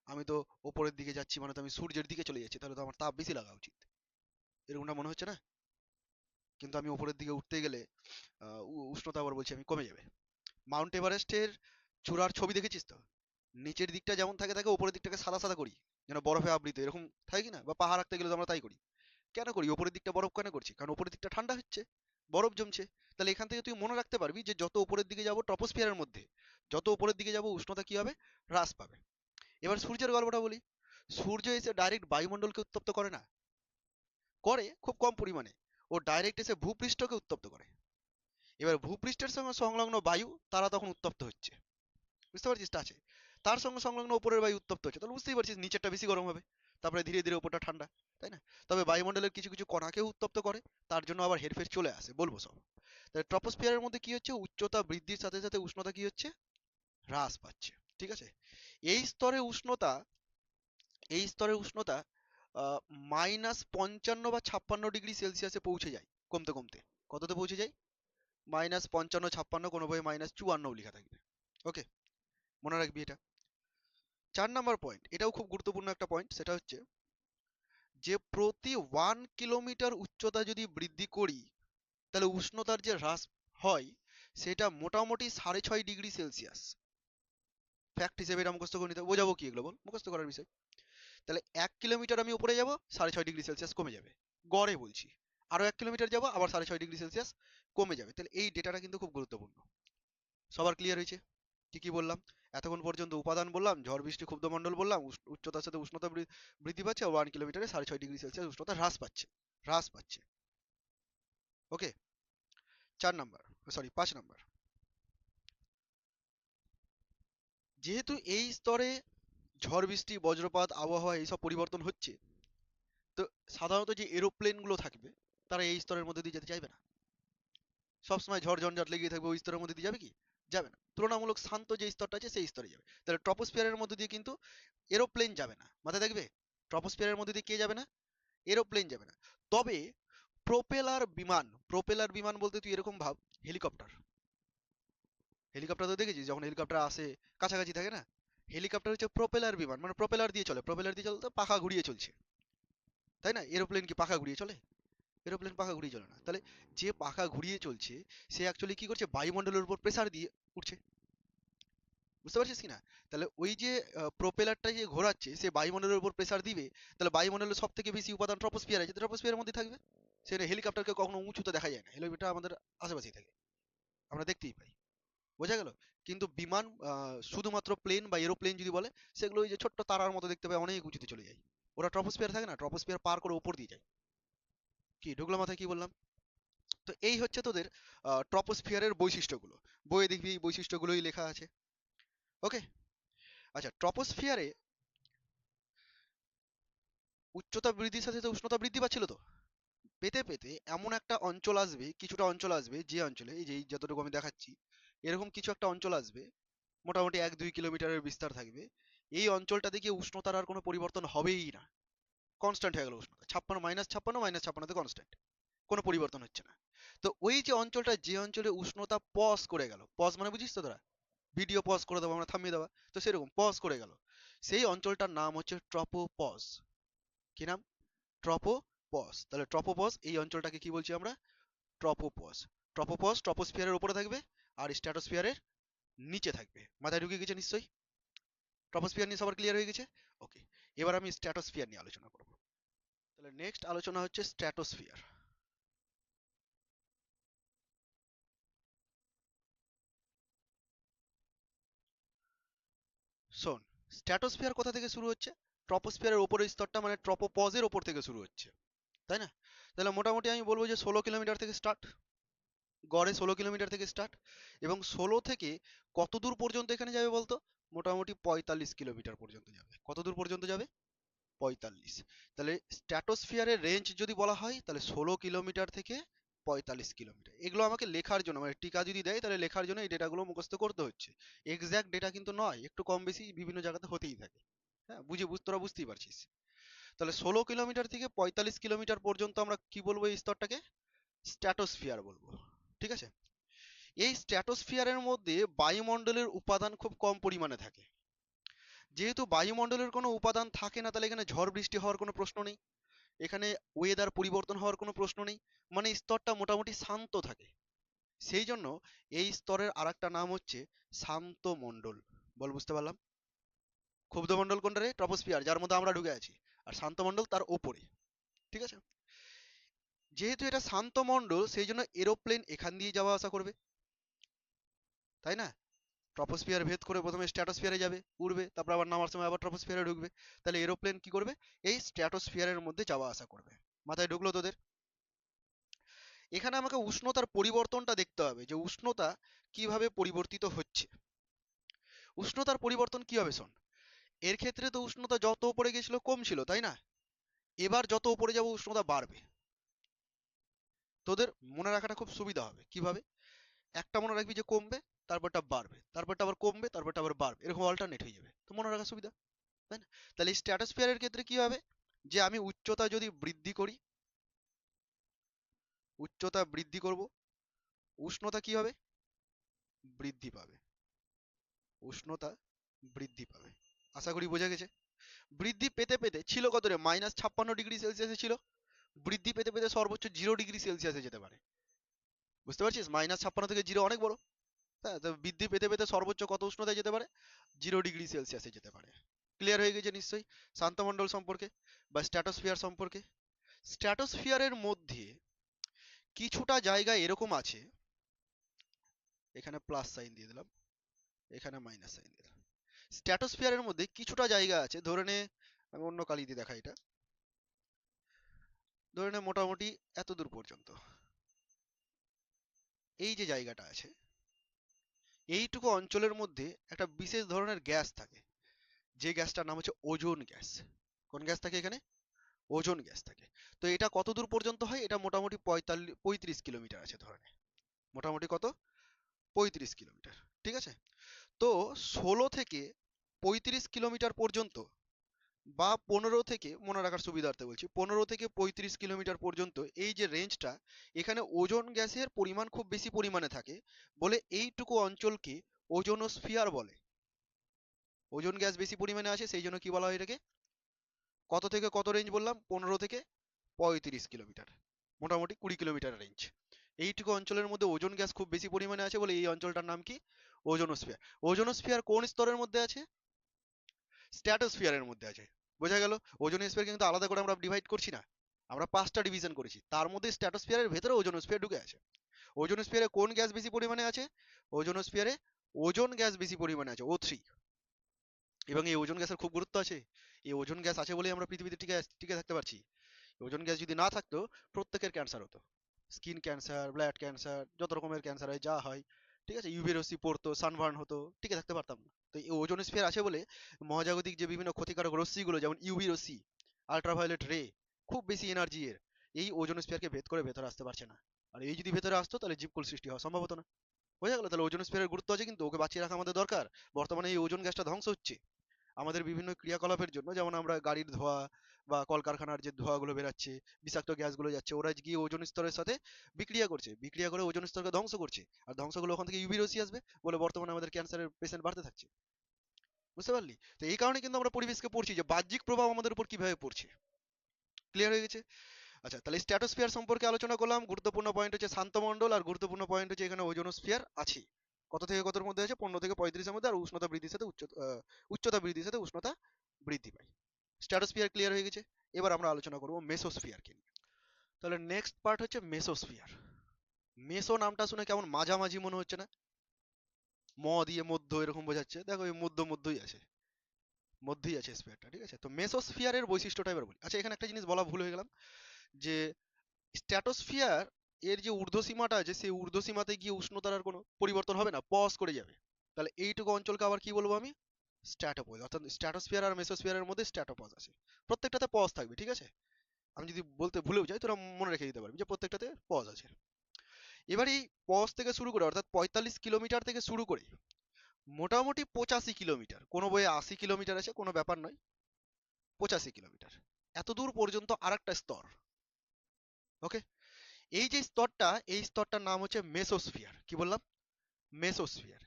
আমি তো ওপরের দিকে যাচ্ছি, মানে তো আমি সূর্যের দিকে চলে যাচ্ছি, তাহলে তো আমার তাপ বেশি লাগা উচিত, এরকমটা মনে হচ্ছে না? কিন্তু আমি উপরের দিকে উঠতে গেলে উষ্ণতা আবার বলছি আমি কমে যাবে। মাউন্ট এভারেস্টের চূড়ার ছবি দেখেছিস তো? নিচের দিকটা যেমন থাকে থাকে, উপরের দিকটাকে সাদা সাদা করি, যেন বরফে আবৃত, এরকম থাকে কি না? বা পাহাড় রাখতে গেলে তো আমরা তাই করি। কেন করি? উপরের দিকটা বরফ কেন করছি? কারণ উপরের দিকটা ঠান্ডা হচ্ছে, বরফ জমছে। তাহলে এখান থেকে তুই মনে রাখতে পারবি যে যত উপরের দিকে যাব ট্রপোস্ফিয়ারের মধ্যে, যত উপরের দিকে যাব উষ্ণতা কি হবে? হ্রাস পাবে। এবার সূর্যের গল্পটা বলি। সূর্য এসে ডাইরেক্ট বায়ুমণ্ডলকে উত্তপ্ত করে না, করে খুব কম পরিমাণে। ও ডাইরেক্ট এসে ভূপৃষ্ঠকে উত্তপ্ত করে। এবার ভূপৃষ্ঠের সঙ্গে সংলগ্ন বায়ু, তারা তখন উত্তপ্ত হচ্ছে। বুঝতে পারছিস? টা আছে, তার সঙ্গে সংলগ্ন উপরের বায়ু উত্তপ্ত হচ্ছে, তাহলে বুঝতেই পারছিস নিচেরটা বেশি গরম হবে, তারপরে ধীরে ধীরে উপরটা ঠান্ডা, তাই না? তবে বায়ুমণ্ডলের কিছু কিছু কণাকেও উত্তপ্ত করে, তার জন্য আবার হেরফের চলে আসে, বলবো সব। তাহলে ট্রপোস্ফিয়ারের মধ্যে কি হচ্ছে? উচ্চতা বৃদ্ধির সাথে সাথে উষ্ণতা কি হচ্ছে? হ্রাস পাচ্ছে। ঠিক আছে, এই স্তরে উষ্ণতা, এই স্তরের উষ্ণতা -55 বা -56 ডিগ্রি সেলসিয়াসে পৌঁছে যায়, কমতে কমতে। কততে পৌঁছে যায়? -55 56, কোনো বইয়ে -54 লেখা থাকবে। ওকে, মনে রাখবি এটা। 4 নাম্বার পয়েন্ট, এটাও খুব গুরুত্বপূর্ণ একটা পয়েন্ট, সেটা হচ্ছে যে প্রতি 1 কিলোমিটার উচ্চতা যদি বৃদ্ধি করি তাহলে উষ্ণতার যে হ্রাস হয় সেটা মোটামুটি 6.5 ডিগ্রি সেলসিয়াস। ফ্যাক্ট হিসেবে এটা মুখস্থ করে নিতে বোঝাবো কি এগুলো বল, মুখস্থ করার বিষয়। তাহলে 1 কিলোমিটার আমি উপরে যাব 6.5 ডিগ্রি সেলসিয়াস কমে যাবে, গড়ে বলছি। আরো 1 কিলোমিটার যাবো আবার 6.5 ডিগ্রি সেলসিয়াস কমে যাবে। তাহলে এই ডেটাটা কিন্তু খুব গুরুত্বপূর্ণ। সবার ক্লিয়ার হয়েছে? কি কি বললাম এতক্ষণ পর্যন্ত? উপাদান বললাম, ঝড় বৃষ্টি ক্ষুব্ধমণ্ডল বললাম, উচ্চতার সাথে উষ্ণতা বৃদ্ধি পাচ্ছে, আর 1 কিলোমিটারে 6.5 ডিগ্রি সেলসিয়াস উষ্ণতা হ্রাস পাচ্ছে। ওকে, 4 নাম্বার, সরি 5 নাম্বার। যেহেতু এই স্তরে ঝড় বৃষ্টি বজ্রপাত আবহাওয়া এইসব পরিবর্তন হচ্ছে, তো সাধারণত যে এরোপ্লেন গুলো থাকবে তারা এই স্তরের মধ্যে দিয়ে যেতে চাইবে না। সবসময় ঝড় ঝঞ্ঝাট লেগে থাকবে, ওই স্তরের মধ্যে দিয়ে যাবে কি? যাবে না। তুলনামূলক শান্ত যে স্তরটা আছে সেই স্তরে যাবে। তাহলে ট্রপোস্ফিয়ারের মধ্যে দিয়ে কিন্তু এরোপ্লেন যাবে না, মাথায় থাকবে। ট্রপোস্ফিয়ারের মধ্যে দিয়ে কে যাবে না? এরোপ্লেন যাবে না। তবে প্রোপেলার বিমান বলতে তুই এরকম ভাব, হেলিকপ্টার। হেলিকপ্টার তো দেখেছিস, যখন হেলিকপ্টার আসে কাছাকাছি থাকে না, হেলিকপ্টার হচ্ছে প্রোপেলার বিমান, মানে প্রোপেলার দিয়ে চলতে পাখা ঘুরিয়ে চলছে, তাই না? এরোপ্লেন কি পাখা ঘুরিয়ে চলে? এরোপ্লেন পাখা ঘুরিয়ে চলে না। তাহলে যে পাখা ঘুরিয়ে চলছে সে অ্যাকচুয়ালি কি করছে? বায়ুমণ্ডলের উপর প্রেসার দিয়ে উঠছে, বুঝতে পারছিস কি না? তাহলে ওই যে প্রোপেলারটা যে ঘোরাচ্ছে সে বায়ুমণ্ডলের উপর প্রেসার দিবে, তাহলে বায়ুমণ্ডলের সব থেকে বেশি উপাদান ট্রপোস্ফিয়ার আছে, ট্রপোস্ফিয়ারের মধ্যে থাকবে। সেটা হেলিকপ্টারকে কখনো উঁচুতে দেখা যায় না, হেলিকপ্টার আমাদের আশেপাশেই থাকে, আমরা দেখতেই পাই। বোঝা গেল? কিন্তু বিমান, শুধুমাত্র প্লেন বা এরোপ্লেন যদি বলে, সেগুলো ওই যে ছোট্ট তারার মতো দেখতে পায়, অনেক উঁচুতে চলে যায়। ওরা ট্রপোস্ফিয়ার থাকে না, ট্রপোস্ফিয়ার পার করে উপর দিয়ে যায়। কি ঢুকলো মাথায়? কি বললাম? তো এই হচ্ছে তোদের ট্রপোস্ফিয়ারের বৈশিষ্ট্যগুলো। বইয়ে দেখবি এই বৈশিষ্ট্যগুলোই লেখা আছে। ওকে, আচ্ছা, ট্রপোস্ফিয়ারে উচ্চতা বৃদ্ধির সাথে সাথে উষ্ণতা বৃদ্ধি পাচ্ছিল তো। পেতে পেতে এমন একটা অঞ্চল আসবে, কিছুটা অঞ্চল আসবে, যে অঞ্চলে এই যে এই যতটুকু আমি দেখাচ্ছি, এরকম কিছু একটা অঞ্চল আসবে, মোটামুটি 1-2 কিলোমিটারের বিস্তার থাকবে। এই অঞ্চলটাতে গিয়ে উষ্ণতার আর কোনো পরিবর্তন হবেই না, কনস্ট্যান্ট হয়ে গেল উষ্ণতা। 56 -56 কনস্ট্যান্ট, কোনো পরিবর্তন হচ্ছে না। তো ওই যে অঞ্চলটা, যে অঞ্চলে উষ্ণতা পজ করে গেল, পজ মানে বুঝিস তো তোরা, ভিডিও পজ করে দেবো আমরা, থামিয়ে দেওয়া, তো সেরকম পজ করে গেল, সেই অঞ্চলটার নাম হচ্ছে ট্রপোপজ। কি নাম? ট্রপোপজ। তাহলে ট্রপোপজ এই অঞ্চলটাকে কি বলছি আমরা? ট্রপোপজ। ট্রপোপজ ট্রপোস্ফিয়ারের উপরে থাকবে আর স্ট্র্যাটোস্ফিয়ারের নিচে থাকবে। মাথায় ঢুকে গেছে নিশ্চয়ই? ট্রপোস্ফিয়ার নিয়ে সবার ক্লিয়ার হয়ে গেছে? ওকে, এবার আমি স্ট্র্যাটোস্ফিয়ার নিয়ে আলোচনা করব। তাহলে নেক্সট আলোচনা হচ্ছে স্ট্র্যাটোস্ফিয়ার। শোন, স্ট্র্যাটোস্ফিয়ার কোথা থেকে শুরু হচ্ছে? ট্রপোস্ফিয়ারের উপরের স্তরটা মানে ট্রপোপজের ওপর থেকে শুরু হচ্ছে, তাই না? তাহলে মোটামুটি আমি বলবো যে 16 কিলোমিটার থেকে স্টার্ট, গড়ে 16 কিলোমিটার থেকে স্টার্ট। এবং 16 থেকে কত দূর পর্যন্ত এখানে যাবে বলতো? মোটামুটি 45 কিলোমিটার পর্যন্ত যাবে। কত দূর পর্যন্ত যাবে? 45। তাহলে স্ট্র্যাটোস্ফিয়ারের রেঞ্জ যদি বলা হয় তাহলে 16 কিলোমিটার থেকে 45 কিলোমিটার। এগুলো আমাকে লেখার জন্য, মানে টিকা যদি দেয় তাহলে লেখার জন্য এই ডেটাগুলো মুখস্থ করতে হচ্ছে। এক্সাক্ট ডেটা কিন্তু নয়, একটু কম বেশি বিভিন্ন জায়গাতে হতেই থাকে। হ্যাঁ, তোরা বুঝতেই পারছিস। তাহলে 16 কিলোমিটার থেকে 45 কিলোমিটার পর্যন্ত আমরা কি বলবো? এই স্তরটাকে স্ট্র্যাটোস্ফিয়ার বলবো। ঠিক আছে? এই স্ট্র্যাটোস্ফিয়ারের মধ্যে বায়ুমণ্ডলের উপাদান খুব কম পরিমাণে থাকে। যেহেতু বায়ুমণ্ডলের কোনো উপাদান থাকে না, তাহলে এখানে ঝড় বৃষ্টি হওয়ার কোনো প্রশ্ন নেই, এখানে ওয়েদার পরিবর্তন হওয়ার কোনো প্রশ্ন নেই। মানে স্তরটা মোটামুটি শান্ত থাকে। সেই জন্য এই স্তরের আরেকটা নাম হচ্ছে শান্ত মণ্ডল। বল, বুঝতে পারলাম? ক্ষুব্ধমণ্ডল কোনটা রে? ট্রপোস্ফিয়ার, যার মধ্যে আমরা ঢুকে আছি। আর শান্ত মণ্ডল তার ওপরে। ঠিক আছে? যেহেতু এটা শান্ত মণ্ডল সেই জন্য এরোপ্লেন এখান দিয়ে যাওয়া আসা করবে, তাই না? ট্রপোস্ফিয়ার ভেদ করে প্রথমে স্ট্র্যাটোস্ফিয়ারে যাবে, উড়বে, তারপর আবার নামার সময় আবার ট্রপোস্ফিয়ারে ঢুকবে। তাহলে এরোপ্লেন কি করবে? এই স্ট্র্যাটোস্ফিয়ারের মধ্যে যাওয়া আসা করবে। মাথায় ঢুকলো তোদের? এখানে আমাকে উষ্ণতার পরিবর্তনটা দেখতে হবে, যে উষ্ণতা কিভাবে পরিবর্তিত হচ্ছে। উষ্ণতার পরিবর্তন কি হবে? শোন, এর ক্ষেত্রে তো উষ্ণতা যত উপরে গেছিল কম ছিল, তাই না? এবার যত উপরে যাব উষ্ণতা বাড়বে। তোদের মনে রাখাটা খুব সুবিধা হবে। কিভাবে? একটা মনে রাখবি যে কমবে, তারপরটা বাড়বে, তারপরটা আবার কমবে, তারপরটা আবার বাড়বে, এরকম অল্টারনেট হয়ে যাবে, তো মনে রাখা সুবিধা, তাই না? তাহলে স্ট্র্যাটোস্ফিয়ারের ক্ষেত্রে কি হবে? যে আমি উচ্চতা যদি বৃদ্ধি করি, উচ্চতা বৃদ্ধি করব, উষ্ণতা কি হবে? বৃদ্ধি পাবে। উষ্ণতা বৃদ্ধি পাবে। আশা করি বোঝা গেছে। বৃদ্ধি পেতে পেতে ছিল কত রে, -56 ডিগ্রি সেলসিয়াসে ছিল। বৃদ্ধি পেতে পেতে সর্বোচ্চ 0 ডিগ্রি সেলসিয়াসে যেতে পারে। বুঝতে পারছিস, -56 থেকে 0 অনেক বড়। হ্যাঁ, তো বৃদ্ধি পেতে পেতে সর্বোচ্চ কত উষ্ণতায় যেতে পারে, 0 ডিগ্রি সেলসিয়াসে যেতে পারে। ক্লিয়ার হয়ে গেছে নিশ্চয়ই শান্তমণ্ডল সম্পর্কে বা স্ট্র্যাটোস্ফিয়ার সম্পর্কে। স্ট্র্যাটোস্ফিয়ারের মধ্যে কিছুটা জায়গা এরকম আছে, এখানে প্লাস সাইন দিয়ে দিলাম, এখানে মাইনাস সাইন দিয়ে দিলাম। স্ট্র্যাটোস্ফিয়ারের মধ্যে কিছুটা জায়গা আছে, ধরে নে, আমি অন্য কালি দিয়ে দেখাই এটা, ধরে নে মোটামুটি এত দূর পর্যন্ত এই যে জায়গাটা আছে, এইটুকু অঞ্চলের মধ্যে একটা বিশেষ ধরনের গ্যাস থাকে, যে গ্যাসটার নাম হচ্ছে ওজোন গ্যাস। কোন গ্যাস থাকে এখানে, ওজোন গ্যাস থাকে। তো এটা কত দূর পর্যন্ত হয়, এটা মোটামুটি 35 কিলোমিটার আছে ধরে নে, মোটামুটি কত, 35 কিলোমিটার। ঠিক আছে, তো 16 থেকে 35 কিলোমিটার পর্যন্ত বা 15 থেকে, মনে রাখার সুবিধার্থে বলছি, 15 থেকে 35 কিলোমিটার পর্যন্ত এই যে রেঞ্জটা, এখানে ওজোন গ্যাসের পরিমাণ খুব বেশি পরিমাণে থাকে বলে এইটুকু অঞ্চলকে ওজোনোস্ফিয়ার বলে। ওজোন গ্যাস বেশি পরিমাণে আছে সেই জন্য কি বলা হয় এটাকে, কত থেকে কত রেঞ্জ বললাম, 15 থেকে 35 কিলোমিটার, মোটামুটি 20 কিলোমিটার রেঞ্জ। এইটুকু অঞ্চলের মধ্যে ওজোন গ্যাস খুব বেশি পরিমাণে আছে বলে এই অঞ্চলটার নাম কি, ওজোনোস্ফিয়ার। ওজোনোস্ফিয়ার কোন স্তরের মধ্যে আছে, স্ট্র্যাটোস্ফিয়ারের মধ্যে আছে। বোঝা গেল, ওজোনোস্ফিয়ার কিন্তু আলাদা করে আমরা ডিভাইড করছি না, আমরা 5টা ডিভিশন করেছি, তার মধ্যে স্ট্র্যাটোস্ফিয়ারের ভেতরে ওজোনোস্ফিয়ার ঢুকে আছে। ওজোনোস্ফিয়ারে কোন গ্যাস বেশি পরিমাণে আছে, ওজোনোস্ফিয়ারে ওজোন গ্যাস বেশি পরিমাণে আছে, O3। এবং এই ওজোন গ্যাসের খুব গুরুত্ব আছে, এই ওজোন গ্যাস আছে বলেই আমরা পৃথিবীতে টিকে টিকে থাকতে পারছি। ওজোন গ্যাস যদি না থাকতো প্রত্যেকের ক্যান্সার হতো, স্কিন ক্যান্সার, ব্লাড ক্যান্সার, যত রকমের ক্যান্সার হয় যা হয়, ঠিক আছে, ইউভি রশ্মি পড়তো, সানবার্ন হতো, টিকে থাকতে পারতাম না। তো এই ওজোন স্ফিয়ার আছে বলে মহাজাগতিক যে বিভিন্ন ক্ষতিকারক রশ্মিগুলো, যেমন ইউভি রশ্মি, আল্ট্রাভায়োলেট রে, খুব বেশি এনার্জি এর, এই ওজোন স্ফিয়ারকে ভেদ করে ভেতরে আসতে পারছে না। আর এই যদি ভেতরে আসতো তাহলে জীবকুল সৃষ্টি হওয়া সম্ভব হতো না। বোঝা গেল, তাহলে ওজোন স্ফিয়ারের গুরুত্ব আছে, কিন্তু ওকে বাঁচিয়ে রাখা আমাদের দরকার। বর্তমানে এই ওজোন গ্যাসটা ধ্বংস হচ্ছে আমাদের বিভিন্ন ক্রিয়াকলাপের জন্য, যেমন আমরা গাড়ির ধোঁয়া বা কলকারখানার যে ধোঁয়াগুলো বেরাচ্ছে, বিষাক্ত গ্যাসগুলো যাচ্ছে, ওরা গিয়ে ওজোন স্তরের সাথে বিক্রিয়া করছে, বিক্রিয়া করে ওজোন স্তরকে ধ্বংস করছে, আর ধ্বংস করলে ওখান থেকে ইউভি রশ্মি আসবে বলে বর্তমানে আমাদের ক্যান্সারের পেশেন্ট বাড়তে থাকছে। বুঝতে পারলি, তো এই কারণে কিন্তু আমরা পরিবেশকে পড়ছি যে বাহ্যিক প্রভাব আমাদের উপর কিভাবে পড়ছে। ক্লিয়ার হয়ে গেছে। আচ্ছা, তাহলে স্ট্র্যাটোস্ফিয়ার সম্পর্কে আলোচনা করলাম। গুরুত্বপূর্ণ পয়েন্ট হচ্ছে শান্তমণ্ডল, আর গুরুত্বপূর্ণ পয়েন্ট হচ্ছে এখানে ওজোনোস্ফিয়ার আছে। কত থেকে কতর মধ্যে আছে, 15 থেকে 35 এর মধ্যে, আর উষ্ণতা বৃদ্ধির সাথে উচ্চতা বৃদ্ধির সাথে উষ্ণতা বৃদ্ধি পায়। স্ট্র্যাটোস্ফিয়ার ক্লিয়ার হয়ে গেছে। এবার আমরা আলোচনা করব মেসোস্ফিয়ারকে নিয়ে। তাহলে নেক্সট পার্ট হচ্ছে মেসোস্ফিয়ার। মেসো নামটা শুনে কেমন মাঝামাঝি মনে হচ্ছে না, ম দিয়ে মধ্য এরকম বোঝাচ্ছে, দেখো এই মধ্যই আছে, মধ্যেই আছে স্ফিয়ারটা। ঠিক আছে, তো মেসোস্ফিয়ারের বৈশিষ্ট্যটা এবার বলি। আচ্ছা, এখানে একটা জিনিস বলা ভুল হয়ে গেলাম, যে স্ট্র্যাটোস্ফিয়ার এর যে ঊর্ধ্বসীমাটা আছে, সেই ঊর্ধ্বসীমাতে গিয়ে উষ্ণতার আর কোনো পরিবর্তন হবে না, পজ করে যাবে। তাহলে এইটুকু অঞ্চলকে আবার কি বলবো আমি, স্ট্র্যাটোপজ। অর্থাৎ স্ট্র্যাটোস্ফিয়ার আর মেসোস্ফিয়ারের মধ্যে স্ট্র্যাটোপজ আছে, প্রত্যেকটাতে পজ থাকবে। ঠিক আছে, আমি যদি বলতে ভুলেও যাই তোরা মনে রেখে দিতে পারবি যে প্রত্যেকটাতে পজ আছে। এবার এই পজ থেকে শুরু করে, অর্থাৎ 45 কিলোমিটার থেকে শুরু করে মোটামুটি 85 কিলোমিটার, কোনো বইয়ে 80 কিলোমিটার আছে, কোনো ব্যাপার নয়, 85 কিলোমিটার এত দূর পর্যন্ত আরেকটা স্তর। ওকে, এই যে স্তরটা, এই স্তরটার নাম হচ্ছে মেসোস্ফিয়ার। কি বললাম, মেসোস্ফিয়ার।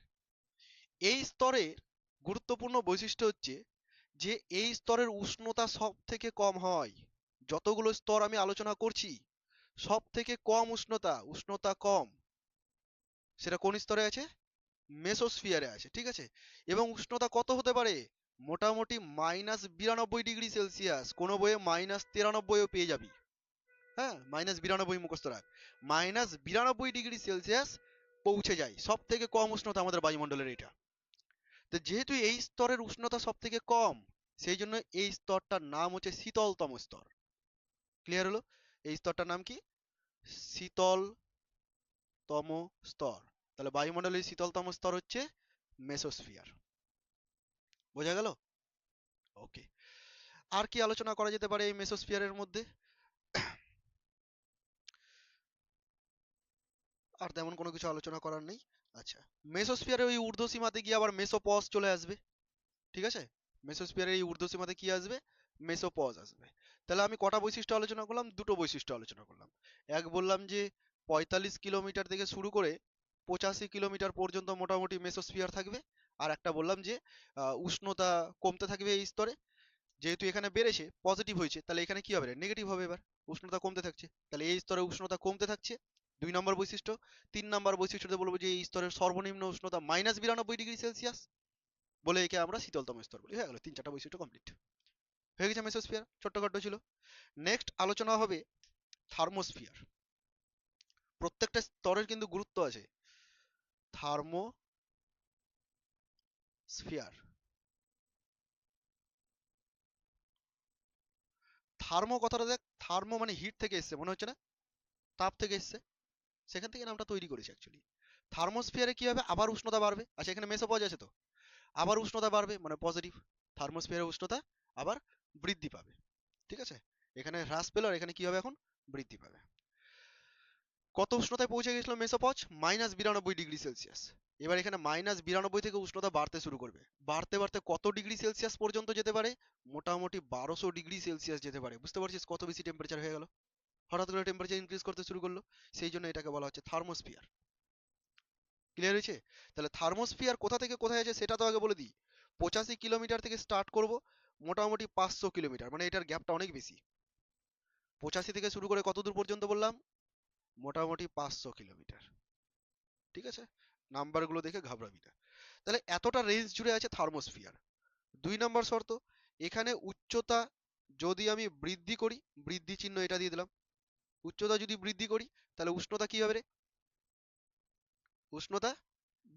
এই স্তরের গুরুত্বপূর্ণ বৈশিষ্ট্য হচ্ছে যে এই স্তরের উষ্ণতা সব থেকে কম হয়। যতগুলো স্তর আমি আলোচনা করছি সব থেকে কম উষ্ণতা, উষ্ণতা কম, সেটা কোন স্তরে আছে, মেসোস্ফিয়ারে আছে। ঠিক আছে, এবং উষ্ণতা কত হতে পারে, মোটামুটি -92 ডিগ্রি সেলসিয়াস, কোনো বইয়ে -93ও পেয়ে যাবি। হ্যাঁ, -92 মুখস্থ রাখ, -92 ডিগ্রি সেলসিয়াস পৌঁছে যায়। সব থেকে কম উষ্ণতা আমাদের বায়ুমণ্ডলের এটা। তো যেহেতু এই স্তরের উষ্ণতা সব থেকে কম, সেই জন্য এই স্তরটার নাম হচ্ছে শীতলতম স্তর। ক্লিয়ার হলো, এই স্তরটার নাম কি, শীতলতম স্তর। তাহলে বায়ুমণ্ডলের শীতলতম স্তর হচ্ছে মেসোস্ফিয়ার। বোঝা গেল। ওকে, আর কি আলোচনা করা যেতে পারে এই মেসোস্ফিয়ারের মধ্যে, আর তেমন কোনো কিছু আলোচনা করার নেই। আচ্ছা, মেসোস্ফিয়ারের ওই ঊর্ধ্বসীমাতে গিয়ে আবার মেসোপজ চলে আসবে। ঠিক আছে, মেসোস্ফিয়ারের এই ঊর্ধ্বসীমাতে কি আসবে, মেসোপজ আসবে। তাহলে আমি কটা বৈশিষ্ট্য আলোচনা করলাম, দুটো বৈশিষ্ট্য আলোচনা করলাম। এক বললাম যে 45 কিলোমিটার থেকে শুরু করে 85 কিলোমিটার পর্যন্ত মোটামুটি মেসোস্ফিয়ার থাকবে। আর একটা বললাম যে উষ্ণতা কমতে থাকবে এই স্তরে। যেহেতু এখানে বেড়েছে পজিটিভ হয়েছে, তাহলে এখানে কি হবে? নেগেটিভ হবে। এবার উষ্ণতা কমতে থাকছে, তাহলে এই স্তরে উষ্ণতা কমতে থাকছে, 2 নম্বর বৈশিষ্ট্য। 3 নম্বর বৈশিষ্ট্যতে বলবো যে এই স্তরের সর্বনিম্ন উষ্ণতা -92°C, বলে একে আমরা শীতলতম স্তর বলি। হয়ে গেল, 3-4টা বৈশিষ্ট্য কমপ্লিট হয়ে গেছে। মেসোস্ফিয়ার ছোট্টখাট্ট ছিল। নেক্সট আলোচনা হবে থার্মোস্ফিয়ার। প্রত্যেকটা স্তরের কিন্তু গুরুত্ব আছে। থার্মোস্ফিয়ার, থার্মো কথাটা দেখ, থার্মো মানে হিট থেকে এসছে, মনে হচ্ছে না? তাপ থেকে এসছে, সেখান থেকে নামটা তৈরি করেছে অ্যাকচুয়ালি। থার্মোস্ফিয়ারে কি হবে? আবার উষ্ণতা বাড়বে। আচ্ছা, এখানে মেসোপজ আছে তো, আবার উষ্ণতা বাড়বে মানে পজিটিভ। থার্মোস্ফিয়ারের উষ্ণতা আবার বৃদ্ধি পাবে। ঠিক আছে, এখানে হ্রাস পেল আর এখানে কি হবে? এখন বৃদ্ধি পাবে। কত উষ্ণতায় পৌঁছে গেছিল মেসোপজ? -92°C। এবার এখানে -92 থেকে উষ্ণতা বাড়তে শুরু করবে। বাড়তে বাড়তে কত ডিগ্রি সেলসিয়াস পর্যন্ত যেতে পারে? মোটামুটি 1200°C যেতে পারে। বুঝতে পারছিস কত বেশি টেম্পারেচার হয়ে গেল? হঠাৎ করে টেম্পারেচার ইনক্রিজ করতে শুরু করলো, সেই জন্য এটাকে বলা হচ্ছে থার্মোস্ফিয়ার। ক্লিয়ার হয়েছে? তাহলে থার্মোস্ফিয়ার কোথা থেকে কোথায় আছে সেটা তো আগে বলে দিই। 85 কিলোমিটার থেকে স্টার্ট করব, মোটামুটি 500 কিলোমিটার, মানে এটার গ্যাপটা অনেক বেশি। 85 থেকে শুরু করে কত দূর পর্যন্ত বললাম? মোটামুটি 500 কিলোমিটার। ঠিক আছে, নাম্বারগুলো দেখে ঘাবড়াবি না। তাহলে এতটা রেঞ্জ জুড়ে আছে থার্মোস্ফিয়ার। 2 নম্বর শর্ত, এখানে উচ্চতা যদি আমি বৃদ্ধি করি, বৃদ্ধি চিহ্ন এটা দিয়ে দিলাম, উচ্চতা যদি বৃদ্ধি করি তাহলে উষ্ণতা কি হবে রে? উষ্ণতা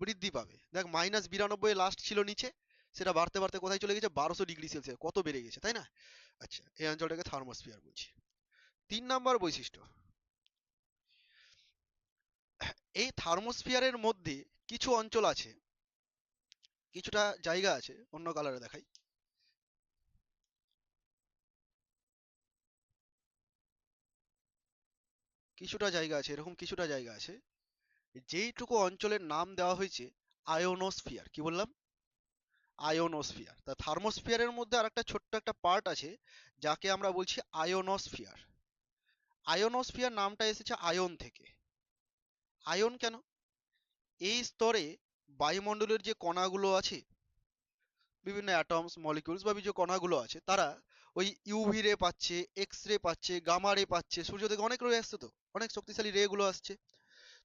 বৃদ্ধি পাবে। দেখ, -92 লাস্ট ছিল নিচে, সেটা বাড়তে বাড়তে কোথায় চলে গেছে? 1200°C, কত বেড়ে গেছে, তাই না? আচ্ছা, এই অঞ্চলটাকে থার্মোস্ফিয়ার বলছি। 3 নম্বর বৈশিষ্ট্য, এই থার্মোস্ফিয়ারের মধ্যে কিছু অঞ্চল আছে, কিছুটা জায়গা আছে, অন্য কালারে দেখাই। কিছুটা জায়গা আছে, এরকম কিছুটা জায়গা আছে, যেইটুকু অঞ্চলের নাম দেওয়া হয়েছে আয়োনোস্ফিয়ার। কি বললাম? আয়োনোস্ফিয়ার। তা থার্মোস্ফিয়ারের মধ্যে আরেকটা ছোট্ট একটা পার্ট আছে যাকে আমরা বলছি আয়োনোস্ফিয়ার। আয়োনোস্ফিয়ার নামটা এসেছে আয়ন থেকে। আয়ন কেন? এই স্তরে বায়ুমণ্ডলের যে কণাগুলো আছে, বিভিন্ন অ্যাটমস, মলিকিউলস বা যে কণাগুলো আছে, তারা ওই ইউভি রে পাচ্ছে, এক্স রে পাচ্ছে, গামা রে পাচ্ছে। সূর্য থেকে অনেক রে আসছে তো, অনেক শক্তিশালী রে গুলো আসছে।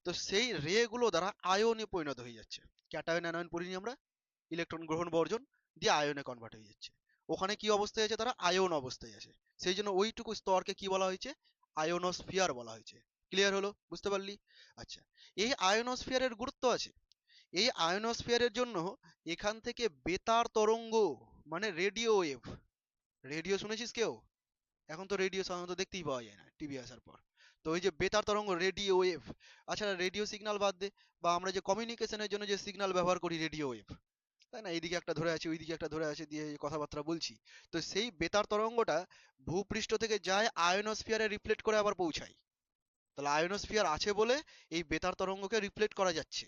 তো সেই রে গুলো দ্বারা আয়নে পরিণত হয়ে যাচ্ছে। ক্যাটায়ন অ্যানায়ন পড়িনি আমরা? ইলেকট্রন গ্রহণ বর্জন দিয়ে আয়নে কনভার্ট হয়ে যাচ্ছে। ওখানে কি অবস্থায় আছে? তারা আয়ন অবস্থায় আছে। সেই জন্য ওইটুকু স্তরকে কি বলা হয়েছে? আয়োনোস্ফিয়ার বলা হয়েছে। ক্লিয়ার হলো? বুঝতে পারলি? আচ্ছা, এই আয়োনোস্ফিয়ারের গুরুত্ব আছে। এই আয়োনোস্ফিয়ারের জন্য এখান থেকে বেতার তরঙ্গ, মানে রেডিও ওয়েভ, রেডিও শুনেছিস কেউ? এখন তো রেডিও সাধারণত দেখতেই পাওয়া যায় না টিভি আসার পর। তো ওই যে বেতার তরঙ্গ, রেডিও ওয়েভ, আচ্ছা রেডিও সিগন্যাল বাদ দে, বা আমরা যে কমিউনিকেশনের জন্য যে সিগন্যাল ব্যবহার করি, রেডিও ওয়েভ, তাই না? এইদিকে একটা ধরে আছে, ওইদিকে একটা ধরে আছে, দিয়ে কথাবার্তা বলছি। তো সেই বেতার তরঙ্গটা ভূপৃষ্ঠ থেকে যায়, আয়োনোস্ফিয়ারে রিফ্লেক্ট করে আবার পৌঁছায়। তাহলে আয়োনোস্ফিয়ার আছে বলে এই বেতার তরঙ্গকে রিফ্লেক্ট করা যাচ্ছে।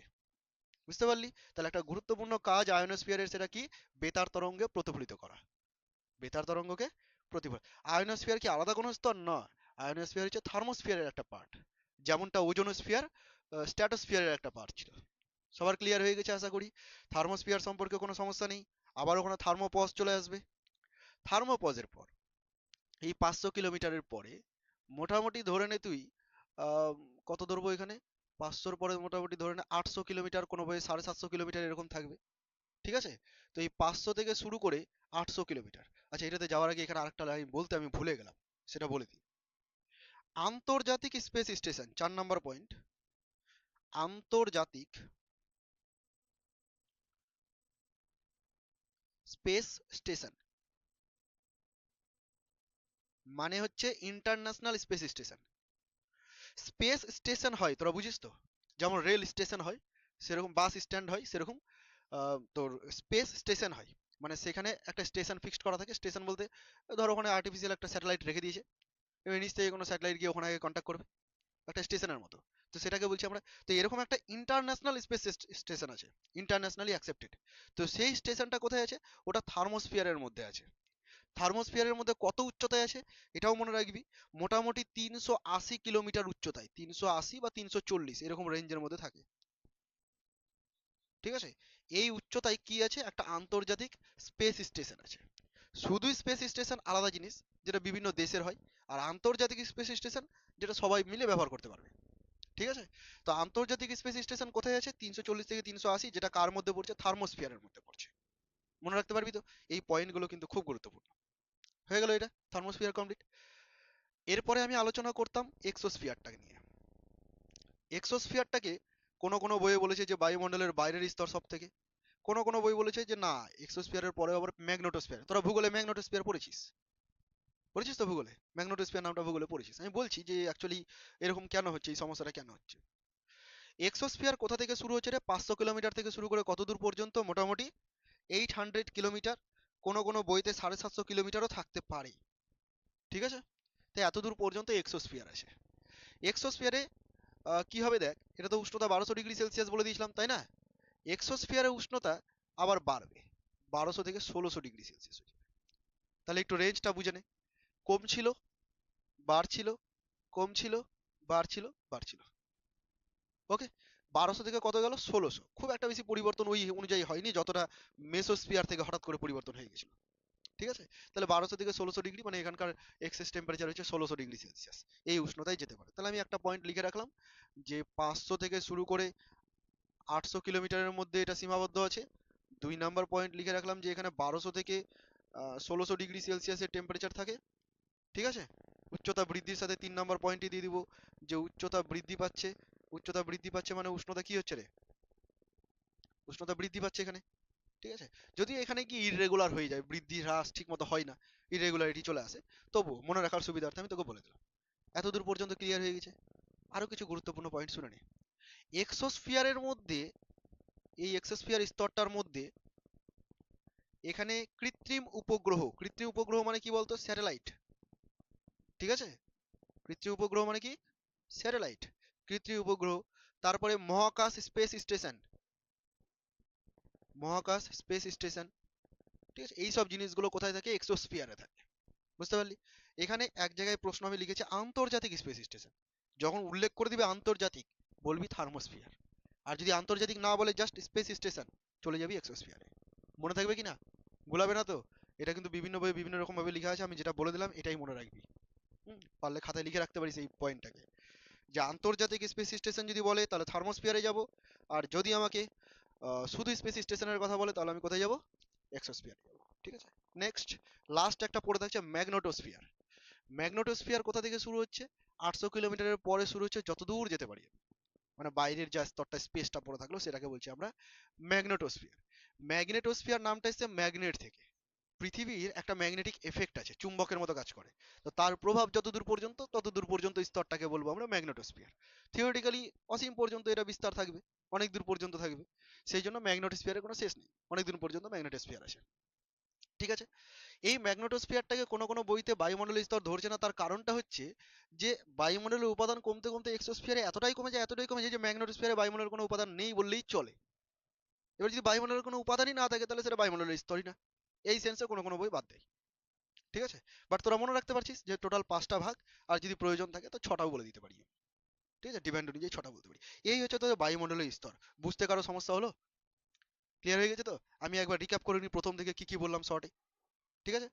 বুঝতে পারলি? তাহলে একটা গুরুত্বপূর্ণ কাজ আয়োনোস্ফিয়ারের, সেটা কি? বেতার তরঙ্গে প্রতিফলিত করা। বেতার তরঙ্গকে প্রতিফলন। আয়োনোস্ফিয়ার কি আলাদা কোনো স্তর? না, আয়োনোস্ফিয়ার হচ্ছে থার্মোস্ফিয়ারের একটা পার্ট, যেমনটা ওজোনোস্ফিয়ার স্ট্র্যাটোস্ফিয়ারের একটা পার্ট ছিল। সবার ক্লিয়ার হয়ে গেছে আশা করি। থার্মোস্ফিয়ার সম্পর্কে কোনো সমস্যা নেই। আবার ওখানে থার্মোপজ চলে আসবে। থার্মোপজের পর এই 500 কিলোমিটারের পরে মোটামুটি ধরে নে তুই, আহ, কত ধরবো এখানে, 500-র পরে মোটামুটি ধরে নে 800 কিলোমিটার, কোনো বই 750 কিলোমিটার এরকম থাকবে। ঠিক আছে, তো এই 500 থেকে শুরু করে 800 কিলোমিটার। আচ্ছা, এটাতে যাওয়ার আগে এখানে আরেকটা লাইন বলতে আমি ভুলে গেলাম, সেটা বলে দিই। আন্তর্জাতিক স্পেস স্টেশন, 4 নম্বর পয়েন্ট। আন্তর্জাতিক স্পেস স্টেশন মানে হচ্ছে international space station. Space station হয়, তোরা বুঝিস তো, যেমন রেল স্টেশন হয় সেরকম, বাস স্ট্যান্ড হয় সেরকম, তোর স্পেস স্টেশন হয়। মানে সেখানে একটা স্টেশন ফিক্সড করা থাকে। স্টেশন বলতে ধর ওখানে আর্টিফিশিয়াল একটা স্যাটেলাইট রেখে দিয়েছে, এবার নিচ থেকে কোনো স্যাটেলাইট গিয়ে ওখানে কন্ট্যাক্ট করবে, একটা স্টেশনের মতো। তো সেটাকে বলছি আমরা। তো এরকম একটা ইন্টারন্যাশনাল স্পেস স্টেশন আছে, ইন্টারন্যাশনালি অ্যাকসেপ্টেড। তো সেই স্টেশনটা কোথায় আছে? ওটা থার্মোস্ফিয়ারের মধ্যে আছে। থার্মোস্ফিয়ারের মধ্যে কত উচ্চতায় আছে এটাও মনে রাখবি। মোটামুটি 380 কিলোমিটার উচ্চতায়, 380 বা 340 এরকম রেঞ্জের মধ্যে থাকে। ঠিক আছে, এই উচ্চতায় কি আছে? একটা আন্তর্জাতিক স্পেস স্টেশন আছে। শুধু স্পেস স্টেশন আলাদা জিনিস, যেটা বিভিন্ন দেশের হয়, আর আন্তর্জাতিক স্পেস স্টেশন যেটা সবাই মিলে ব্যবহার করতে পারবে। ঠিক আছে? তো আন্তর্জাতিক স্পেস স্টেশন কোথায় আছে? 340 থেকে 380, যেটা কার মধ্যে পড়ছে? থার্মোস্ফিয়ারের মধ্যে পড়ছে। মনে রাখতে পারবি তো? এই পয়েন্টগুলো কিন্তু খুব গুরুত্বপূর্ণ। হয়ে গেল এটা থার্মোস্ফিয়ার কমপ্লিট। এরপরে আমি আলোচনা করতাম এক্সোস্ফিয়ারটাকে নিয়ে। এক্সোস্ফিয়ারটাকে কোনো কোনো বইয়ে বলেছে যে বায়ুমণ্ডলের বাইরের স্তর সব থেকে, কোনো কোনো বই বলেছে যে না, এক্সোস্ফিয়ারের পরে আবার ম্যাগনেটোস্ফিয়ার। তোরা ভূগোলে ম্যাগনেটোস্ফিয়ার পড়েছিস? পড়েছিস তো ভূগোলে? ম্যাগনেটোস্ফিয়ার নামটা ভূগোলে পড়েছিস। আমি বলছি যে অ্যাকচুয়ালি এরকম কেন হচ্ছে, এই সমস্যাটা কেন হচ্ছে। এক্সোস্ফিয়ার কোথা থেকে শুরু হচ্ছে রে? 500 কিলোমিটার থেকে শুরু করে কত দূর পর্যন্ত? মোটামুটি 800 কিলোমিটার। কোনো কোনো বইতে 750 কিলোমিটারও থাকতে পারে। ঠিক আছে? তাই এত দূর পর্যন্ত এক্সোস্ফিয়ার আসে। এক্সোস্ফিয়ারে কি হবে দেখ, এটা তো উষ্ণতা 1200 ডিগ্রি সেলসিয়াস বলে দিয়েছিলাম, তাই না? এক্সোস্ফিয়ারের উষ্ণতা আবার বাড়বে, 1200 থেকে 1600 ডিগ্রি সেলসিয়াস হয়ে যাবে। তাহলে একটু রেঞ্জটা বুঝে নে। কমছিল, বাড়ছিল, কমছিল, বাড়ছিল, বাড়ছিল। ওকে, 1200 থেকে কত গেল? 1600। খুব একটা বেশি পরিবর্তন ওই অনুযায়ী হয়নি, যতটা মেসোস্ফিয়ার থেকে হঠাৎ করে পরিবর্তন হয়ে গেছিল। ঠিক আছে? তাহলে 1200 থেকে 1600 ডিগ্রি, মানে এখানকার এক্সেস টেম্পারেচার হচ্ছে 1600 ডিগ্রি সেলসিয়াস। এই উষ্ণতায় যেতে পারে। তাহলে আমি একটা পয়েন্ট লিখে রাখলাম যে 500 থেকে শুরু করে 800 কিলোমিটারের মধ্যে এটা সীমাবদ্ধ আছে। 2 নাম্বার পয়েন্ট লিখে রাখলাম যে এখানে 1200 থেকে 1600 ডিগ্রি সেলসিয়াসের টেম্পারেচার থাকে। ঠিক আছে? উচ্চতা বৃদ্ধির সাথে 3 নাম্বার পয়েন্টই দিয়ে দিব যে উচ্চতা বৃদ্ধি পাচ্ছে। উচ্চতা বৃদ্ধি পাচ্ছে মানে উষ্ণতা কি হচ্ছে রে? উষ্ণতা বৃদ্ধি পাচ্ছে এখানে। ঠিক আছে? যদি এখানে কি ইররেগুলার হয়ে যায়, বৃদ্ধি হ্রাস ঠিক মতো হয় না, ইররেগুলারিটি চলে আসে, তবু মনে রাখার সুবিধার্থে আমি তোকে বলে দিলাম। এতদূর পর্যন্ত ক্লিয়ার হয়ে গেছে? আরো কিছু গুরুত্বপূর্ণ পয়েন্ট শুনে নে। এক্সোস্ফিয়ারের মধ্যে, এই এক্সোস্ফিয়ার স্তরটার মধ্যে এখানে কৃত্রিম উপগ্রহ মানে কি বলতো? স্যাটেলাইট। ঠিক আছে? কৃত্রিম উপগ্রহ মানে কি? স্যাটেলাইট, কৃত্রিম উপগ্রহ। তারপরে মহাকাশ স্পেস স্টেশন, মহাকাশ স্পেস স্টেশন। ঠিক আছে? এই সব জিনিসগুলো কোথায় থাকে? এক্সোস্ফিয়ারে থাকে। বুঝতে পারলি? এখানে এক জায়গায় প্রশ্ন আমি লিখেছি আন্তর্জাতিক স্পেস স্টেশন। যখন উল্লেখ করে দিবে আন্তর্জাতিক, বলবি থার্মোস্ফিয়ার। আর যদি আন্তর্জাতিক না বলে জাস্ট স্পেস স্টেশন, চলে যাবি এক্সোস্ফিয়ারে। মনে থাকবে কি না? ভুলাবে না তো? এটা কিন্তু বিভিন্ন বইয়ে বিভিন্ন রকম ভাবে লেখা আছে, আমি যেটা বলে দিলাম এটাই মনে রাখবি। পারলে খাতায় লিখে রাখতে পারিস এই পয়েন্টটাকে, যে আন্তর্জাতিক স্পেস স্টেশন যদি বলে তাহলে থার্মোস্ফিয়ারে যাব, আর যদি আমাকে শুধু স্পেস স্টেশনের কথা বলে তাহলে আমি কোথায় যাব? এক্সোস্ফিয়ারে যাব। ঠিক আছে? নেক্সট, লাস্ট একটা পড়ে থাকছে ম্যাগনেটোস্ফিয়ার। ম্যাগনেটোস্ফিয়ার কোথা থেকে শুরু হচ্ছে? 800 কিলোমিটারের পরে শুরু হচ্ছে, যত দূর যেতে পারি আমি। মানে বাইরের যা স্তরটা, স্পেসটা পড়ে থাকলো, সেটাকে বলছি আমরা ম্যাগনেটোস্ফিয়ার। ম্যাগনেটোস্ফিয়ার নামটা এসেছে ম্যাগনেট থেকে। পৃথিবীর একটা ম্যাগনেটিক এফেক্ট আছে, চুম্বকের মতো কাজ করে। তো তার প্রভাব যত দূর পর্যন্ত স্তরটাকে বলবো আমরা ম্যাগনেটোস্ফিয়ার। থিওরিটিক্যালি অসীম পর্যন্ত এটা বিস্তার থাকবে, অনেক দূর পর্যন্ত থাকবে। সেই জন্য ম্যাগনেটোস্ফিয়ারের কোনো শেষ নেই, অনেক দূর পর্যন্ত ম্যাগনেটোস্ফিয়ার আছে। ঠিক আছে? এই ম্যাগনেটোস্ফিয়ারটাকে কোনো কোনো বইতে বায়ুমণ্ডলের স্তর ধরছে না, তার কারণটা হচ্ছে যে বায়ুমণ্ডলের উপাদান কমতে কমতে এক্সোস্ফিয়ারে এতটাই কমে যায় যে ম্যাগনেটোস্ফিয়ারে বায়ুমণ্ডলের কোনো উপাদান নেই বললেই চলে। এবার যদি বায়ুমণ্ডলের কোনো উপাদানই না থাকে তাহলে সেটা বায়ুমণ্ডলের স্তরই না। এই সেন্সে কোনো কোনো বই বাদ দেয়। ঠিক আছে? বাট তোরা মনে রাখতে পারছিস যে টোটাল 5টা ভাগ, আর যদি প্রয়োজন থাকে তো 6টাও বলে দিতে পারি। ঠিক আছে? ডিমান্ড অনুযায়ী 6টা বলতে পারি। এই হচ্ছে তোদের বায়ুমণ্ডলের স্তর। বুঝতে কারো সমস্যা হলো? ক্লিয়ার হয়ে গেছে তো? আমি একবার রিক্যাপ করে নিই প্রথম থেকে কি কি বললাম শর্টে। ঠিক আছে?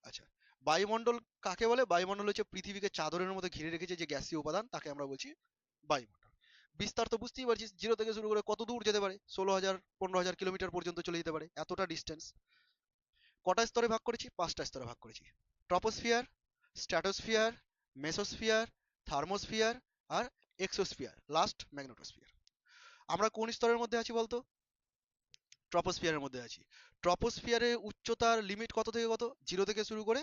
আচ্ছা, বায়ুমণ্ডল কাকে বলে? বায়ুমণ্ডল হচ্ছে পৃথিবীকে চাদরের মধ্যে ঘিরে রেখেছে যে গ্যাসীয় উপাদান, তাকে আমরা বলছি বায়ুমণ্ডল। বিস্তার তো বুঝতেই পারছিস, 0 থেকে শুরু করে কত দূর যেতে পারে? 16,000 15,000 কিলোমিটার পর্যন্ত চলে যেতে পারে, এতটা ডিস্টেন্স। কটা স্তরে ভাগ করেছি? 5টা স্তরে ভাগ করেছি। ট্রপোস্ফিয়ার, স্ট্র্যাটোস্ফিয়ার, মেসোস্ফিয়ার, থার্মোস্ফিয়ার, আর এক্সোস্ফিয়ার, লাস্ট ম্যাগনেটোস্ফিয়ার। আমরা কোন স্তরের মধ্যে আছি বলতো? ট্রপোস্ফিয়ারের মধ্যে আছি। ট্রপোস্ফিয়ারের উচ্চতার লিমিট কত থেকে কত? 0 থেকে শুরু করে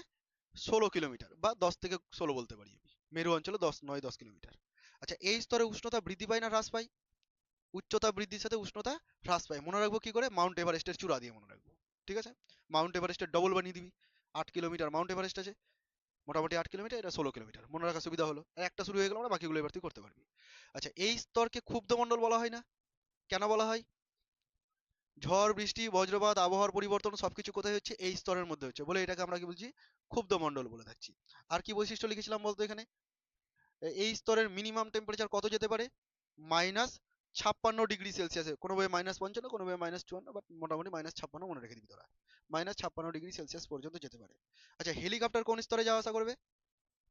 16 কিলোমিটার, বা 10 থেকে 16 বলতে পারি আমি। মেরু অঞ্চলে 10 কিলোমিটার। আচ্ছা, এই স্তরে উষ্ণতা বৃদ্ধি পায় না হ্রাস পায়? উচ্চতা বৃদ্ধির সাথে উষ্ণতা হ্রাস পায়। মনে রাখবো কি করে? মাউন্ট এভারেস্টের চূড়া দিয়ে মনে রাখবো। ঠিক আছে? মাউন্ট এভারেস্টের ডবল বানিয়ে দিবি। 8 কিলোমিটার মাউন্ট এভারেস্ট আছে, মোটামুটি 8 কিলোমিটার, এটা 16 কিলোমিটার। মনে রাখার সুবিধা হলো। আর একটা শুরু হয়ে গেল, আমরা বাকিগুলো এবার তুই করতে পারবি। আচ্ছা, এই স্তরকে ক্ষুব্ধমণ্ডল বলা হয় না? কেন বলা হয়? ঝড় বৃষ্টি বজ্রপাত আবহাওয়ার পরিবর্তন সবকিছু কোথায় হচ্ছে? এই স্তরের মধ্যে হচ্ছে বলে এটাকে আমরা কি বলছি? ক্ষুব্ধমণ্ডল বলে থাকছি। আর কি বৈশিষ্ট্য লিখেছিলাম বলতো এখানে? এই স্তরের মিনিমাম টেম্পারেচার কত যেতে পারে? -56 ডিগ্রি সেলসিয়াসে, কোনো বইয়ে -55, কোনো বইয়ে -54, বাট মোটামুটি -56 মনে রেখে দিবি তোরা। -56 ডিগ্রি সেলসিয়াস পর্যন্ত যেতে পারে। আচ্ছা, হেলিকপ্টার কোন স্তরে যাওয়া আসা করবে?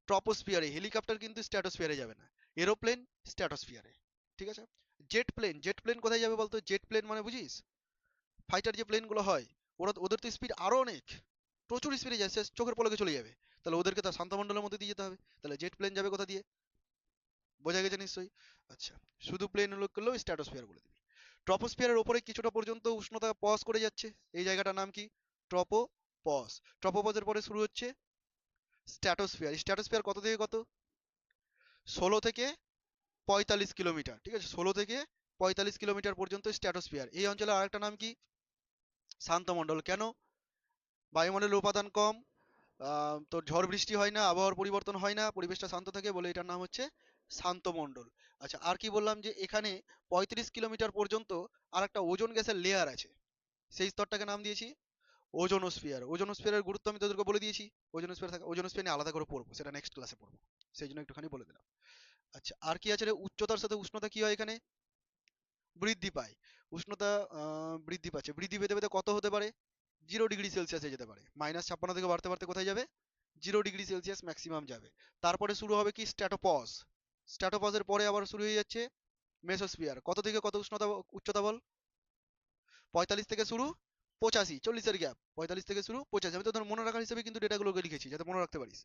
ট্রপোস্ফিয়ারে। হেলিকপ্টার কিন্তু স্ট্র্যাটোস্ফিয়ারে যাবে না, এরোপ্লেন স্ট্র্যাটোস্ফিয়ারে। ঠিক আছে। জেট প্লেন কোথায় যাবে বলতো? জেট প্লেন মানে বুঝিস? ফাইটার যে প্লেনগুলো হয়, ওদের তো স্পিড আরো অনেক, প্রচুর স্পিডে যায়, সে চোখের পলকে চলে যাবে। তাহলে ওদেরকে তো শান্তমণ্ডলের মধ্যে দিয়ে যেতে হবে। তাহলে জেট প্লেন যাবে কোথা দিয়ে? বোঝা গেছে নিশ্চয়ই। আচ্ছা, শুধু প্লেন করলেও স্ট্র্যাটোস্ফিয়ার বলে দিবি। ট্রপোস্ফিয়ারের ওপরে কিছুটা পর্যন্ত উষ্ণতা পজ করে যাচ্ছে, এই জায়গাটার নাম কি? ট্রপোপজ। ট্রপোপজের পরে শুরু হচ্ছে স্ট্র্যাটোস্ফিয়ার। স্ট্র্যাটোস্ফিয়ার কত থেকে কত? 16 থেকে 45 কিলোমিটার। ঠিক আছে, 16 থেকে 45 কিলোমিটার পর্যন্ত স্ট্র্যাটোস্ফিয়ার। এই অঞ্চলের আরেকটা নাম কি? শান্তমণ্ডল। কেন? বায়ুমণ্ডলের উপাদান কম, তোর ঝড় বৃষ্টি হয় না, আবহাওয়ার পরিবর্তন হয় না, পরিবেশটা শান্ত থাকে বলে এটার নাম হচ্ছে শান্তমণ্ডল। আচ্ছা, আর কি বললাম যে এখানে 35 কিলোমিটার পর্যন্ত আর একটা ওজোন গ্যাসের লেয়ার আছে, সেই স্তরটাকে নাম দিয়েছি ওজোনোস্ফিয়ার। ওজোনোস্ফিয়ারের গুরুত্ব আমি তোদেরকে বলে দিয়েছি। ওজোনোস্ফিয়ার থাকে, ওজোনোস্ফিয়ার নিয়ে আলাদা করে পড়বো, সেটা নেক্সট ক্লাসে পড়বো, সেই জন্য একটুখানি বলে দিলাম। আচ্ছা, আর কি আছে রে? উচ্চতার সাথে উষ্ণতা কি হয় এখানে? বৃদ্ধি পায়। উষ্ণতা বৃদ্ধি পাচ্ছে, বৃদ্ধি পেতে পেতে কত হতে পারে? 0 ডিগ্রি সেলসিয়াসে যেতে পারে। -56 থেকে বাড়তে বাড়তে কোথায় যাবে? 0 ডিগ্রি সেলসিয়াস ম্যাক্সিমাম যাবে। তারপরে শুরু হবে কি? স্ট্র্যাটোপজ। স্ট্র্যাটোপজের পরে আবার শুরু হয়ে যাচ্ছে মেসোস্ফিয়ার। কত থেকে কত উষ্ণতা উচ্চতা বল? 45 থেকে শুরু, 85, 40-এর গ্যাপ। 45 থেকে শুরু, 85। আমি তো ধর মনে রাখার হিসেবে কিন্তু ডেটাগুলোকে লিখেছি যাতে মনে রাখতে পারিস।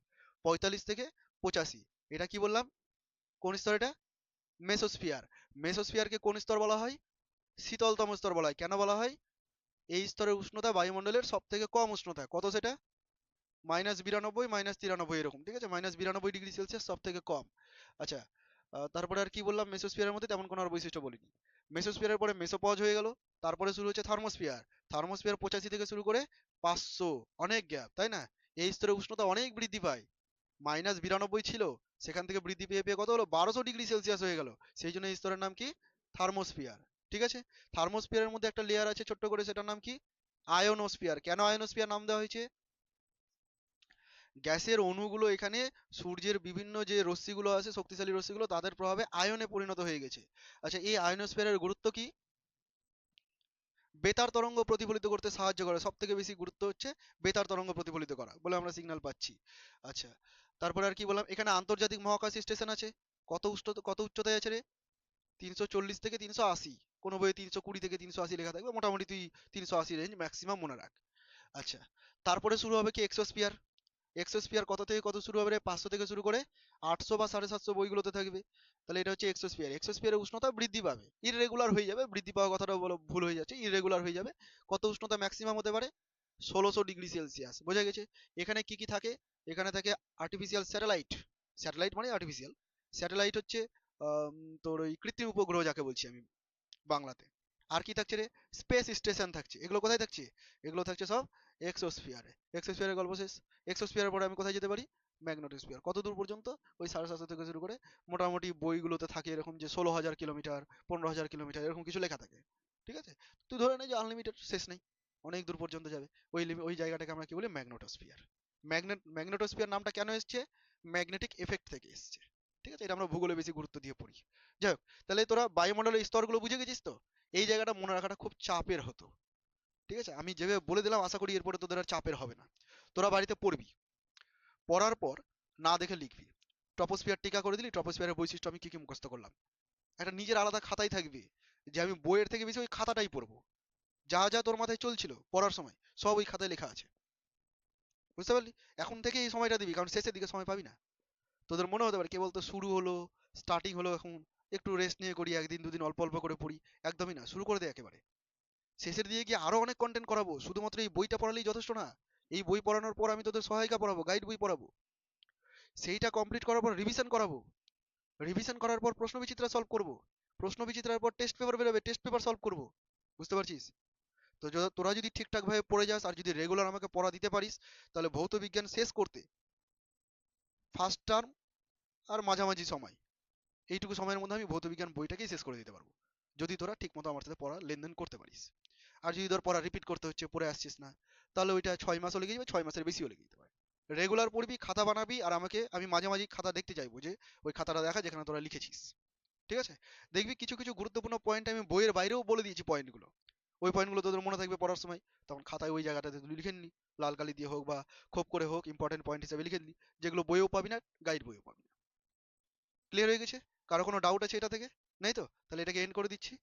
45 থেকে 85, এটা কি বললাম? কোন স্তর এটা? মেসোস্ফিয়ার। মেসোস্ফিয়ারকে কোন স্তর বলা হয়? শীতলতম স্তর বলা হয়। কেন বলা হয়? এই স্তরের উষ্ণতা বায়ুমণ্ডলের সব থেকে কম উষ্ণতা। কত সেটা? -92, -93 এরকম। ঠিক আছে, -92 ডিগ্রি সেলসিয়াস সব থেকে কম। আচ্ছা, তারপরে আর কি বললাম? মেসোস্ফিয়ারের মধ্যে তেমন কোনো আর বৈশিষ্ট্য বলিনি। মেসোস্ফিয়ারের পরে মেসোপজ হয়ে গেল। তারপরে শুরু হচ্ছে থার্মোস্ফিয়ার। থার্মোস্ফিয়ার 85 থেকে শুরু করে 500, অনেক গ্যাপ, তাই না? এই স্তরে উষ্ণতা অনেক বৃদ্ধি পায়। -92 ছিল, সেখান থেকে বৃদ্ধি পেয়ে পেয়ে কত হলো? 1200 ডিগ্রি সেলসিয়াস হয়ে গেল। সেই জন্য এই স্তরের নাম কি? থার্মোস্ফিয়ার। ঠিক আছে। থার্মোস্ফিয়ারের মধ্যে একটা লেয়ার আছে ছোট্ট করে, সেটার নাম কি? আয়োনোস্ফিয়ার। কেন আয়োনোস্ফিয়ার নাম দেওয়া হয়েছে? গ্যাসের অণুগুলো এখানে সূর্যের বিভিন্ন যে রশ্মিগুলো আছে, শক্তিশালী রশ্মিগুলো, তাদের প্রভাবে আয়নে পরিণত হয়ে গেছে। আচ্ছা, এই আয়োনোস্ফিয়ারের গুরুত্ব কি? বেতার তরঙ্গ প্রতিফলিত করতে সাহায্য করে। সব থেকে বেশি গুরুত্ব হচ্ছে বেতার তরঙ্গ প্রতিফলিত করা, বলে আমরা সিগন্যাল পাচ্ছি। আচ্ছা, তারপরে আর কি বললাম? এখানে আন্তর্জাতিক মহাকাশ স্টেশন আছে। কত উচ্চতায় আছে রে? 340 থেকে 380। কোনো বইয়ে 320 থেকে 380 লেখা থাকবে, মোটামুটি তুই 380 রেঞ্জ ম্যাক্সিমাম মনে রাখ। আচ্ছা, তারপরে শুরু হবে কি? এক্সোস্ফিয়ার। এক্সোস্ফিয়ার কত থেকে কত শুরু হবে রে? 500 থেকে শুরু করে 800 বা 750 বইগুলোতে থাকবে। তাহলে এটা হচ্ছে এক্সোস্ফিয়ার। এক্সোস্ফিয়ারের উষ্ণতা বৃদ্ধি পাবে, ইররেগুলার হয়ে যাবে। বৃদ্ধি পাওয়া কথাটা বলো ভুল হয়ে যাচ্ছে, ইররেগুলার হয়ে যাবে। কত উষ্ণতা ম্যাক্সিমাম হতে পারে? 1600 ডিগ্রি সেলসিয়াস। বোঝা গেছে। এখানে কি কি থাকে? এখানে থাকে আর্টিফিশিয়াল স্যাটেলাইট। স্যাটেলাইট মানে আর্টিফিশিয়াল। স্যাটেলাইট হচ্ছে আম, তোর ওই কৃত্রিম উপগ্রহ যাকে বলছি আমি বাংলাতে। আর কি থাকছে রে? স্পেস স্টেশন থাকছে। এগুলো কোথায় থাকছে? এগুলো থাকছে সব এক্সোস্ফিয়ারে। এক্সোস্ফিয়ারের গল্প শেষ। এক্সোস্ফিয়ারের পরে আমি কোথায় যেতে পারি? ম্যাগনেটোস্ফিয়ার। কত দূর পর্যন্ত? ওই 750 থেকে শুরু করে মোটামুটি বইগুলোতে থাকে এরকম যে 16,000 কিলোমিটার, 15,000 কিলোমিটার, এরকম কিছু লেখা থাকে। ঠিক আছে। তুই ধরে নে যে আনলিমিটেড, শেষ নেই, অনেক দূর পর্যন্ত যাবে। ওই জায়গাটাকে আমরা কি বলি? ম্যাগনেটোস্ফিয়ার। ম্যাগনেটোস্ফিয়ার নামটা কেন এসছে? ম্যাগনেটিক এফেক্ট থেকে এসছে। ঠিক আছে, এটা আমরা ভূগোলে বেশি গুরুত্ব দিয়ে পড়ি। যাই হোক, তাহলে তোরা বায়ুমণ্ডলের স্তরগুলো বুঝে গেছিস তো? এই জায়গাটা মনে রাখাটা খুব চাপের হতো। ঠিক আছে, আমি যেভাবে বলে দিলাম, আশা করি এরপরে তোদের আর চাপের হবে না। তোরা বাড়িতে পড়বি, পড়ার পর না দেখে লিখবি। ট্রপোস্ফিয়ার টিকা করে দিলি, ট্রপোস্ফিয়ারের বৈশিষ্ট্য আমি কি কি মুখস্থ করলাম। একটা নিজের আলাদা খাতাই থাকবে, যে আমি বইয়ের থেকে বেশি ওই খাতাটাই পড়বো। যা যা তোর মাথায় চলছিল পড়ার সময়, সব ওই খাতায় লেখা আছে। বুঝতে পারলি? এখন থেকে এই সময়টা দিবি, কারণ শেষের দিকে সময় পাবি না। তোদের মনে হতে পারে কেবল তো শুরু হলো, স্টার্টিং হলো, এখন একটু রেস্ট নিয়ে করি, একদিন দুদিন অল্প অল্প করে পড়ি। একদমই না, শুরু করে দে একেবারে। শেষের দিকে গিয়ে আরো অনেক কন্টেন্ট করাবো, শুধুমাত্র এই বইটা পড়ালেই যথেষ্ট না। এই বই পড়ানোর পর আমি তোদের সহায়িকা পড়াবো, গাইড বই পড়াবো। সেইটা কমপ্লিট করার পর রিভিশন করাবো। রিভিশন করার পর প্রশ্ন বিচিত্রা সলভ করবো। প্রশ্ন বিচিত্রার পর টেস্ট পেপার বেরোবে, টেস্ট পেপার সলভ করবো। বুঝতে পারছিস? তো তোরা যদি ঠিকঠাক ভাবে পড়ে যাস, আর যদি রেগুলার আমাকে পড়া দিতে পারিস, তাহলে ভৌত বিজ্ঞান শেষ করতে ফার্স্ট টার্ম আর মাঝামাঝি সময়, এইটুকু সময়ের মধ্যে আমি ভৌত বিজ্ঞান বইটাকেই শেষ করে দিতে পারবো, যদি তোরা ঠিকমতো আমার সাথে পড়া লেনদেন করতে পারিস। আর যদি ধর পড়া রিপিট করতে হচ্ছে, পড়ে আসছিস না, তাহলে ওইটা 6 মাসও লেগে যাবে, 6 মাসের বেশিও লেগে যেতে পারে। রেগুলার পড়বি, খাতা বানাবি, আর আমি মাঝে মাঝে খাতা দেখতে চাইবো যে ওই খাতাটা দেখা যেখানে তোরা লিখেছিস। ঠিক আছে? দেখবি কিছু কিছু গুরুত্বপূর্ণ পয়েন্ট আমি বইয়ের বাইরেও বলে দিয়েছি পয়েন্টগুলো। ওই পয়েন্টগুলো তোদের মনে থাকবে পড়ার সময়, তখন খাতায় ওই জায়গাটাতে তুই লিখে নিলি, লাল কালি দিয়ে হোক বা খোপ করে হোক, ইম্পর্টেন্ট পয়েন্ট হিসেবে লিখে নিলি, যেগুলো বইয়েও পাবি না, গাইড বইয়েও পাবি না। ক্লিয়ার হয়ে গেছে? কারো কোনো ডাউট আছে এটা থেকে? নেই তো? তাহলে এটাকে এন্ড করে দিচ্ছি।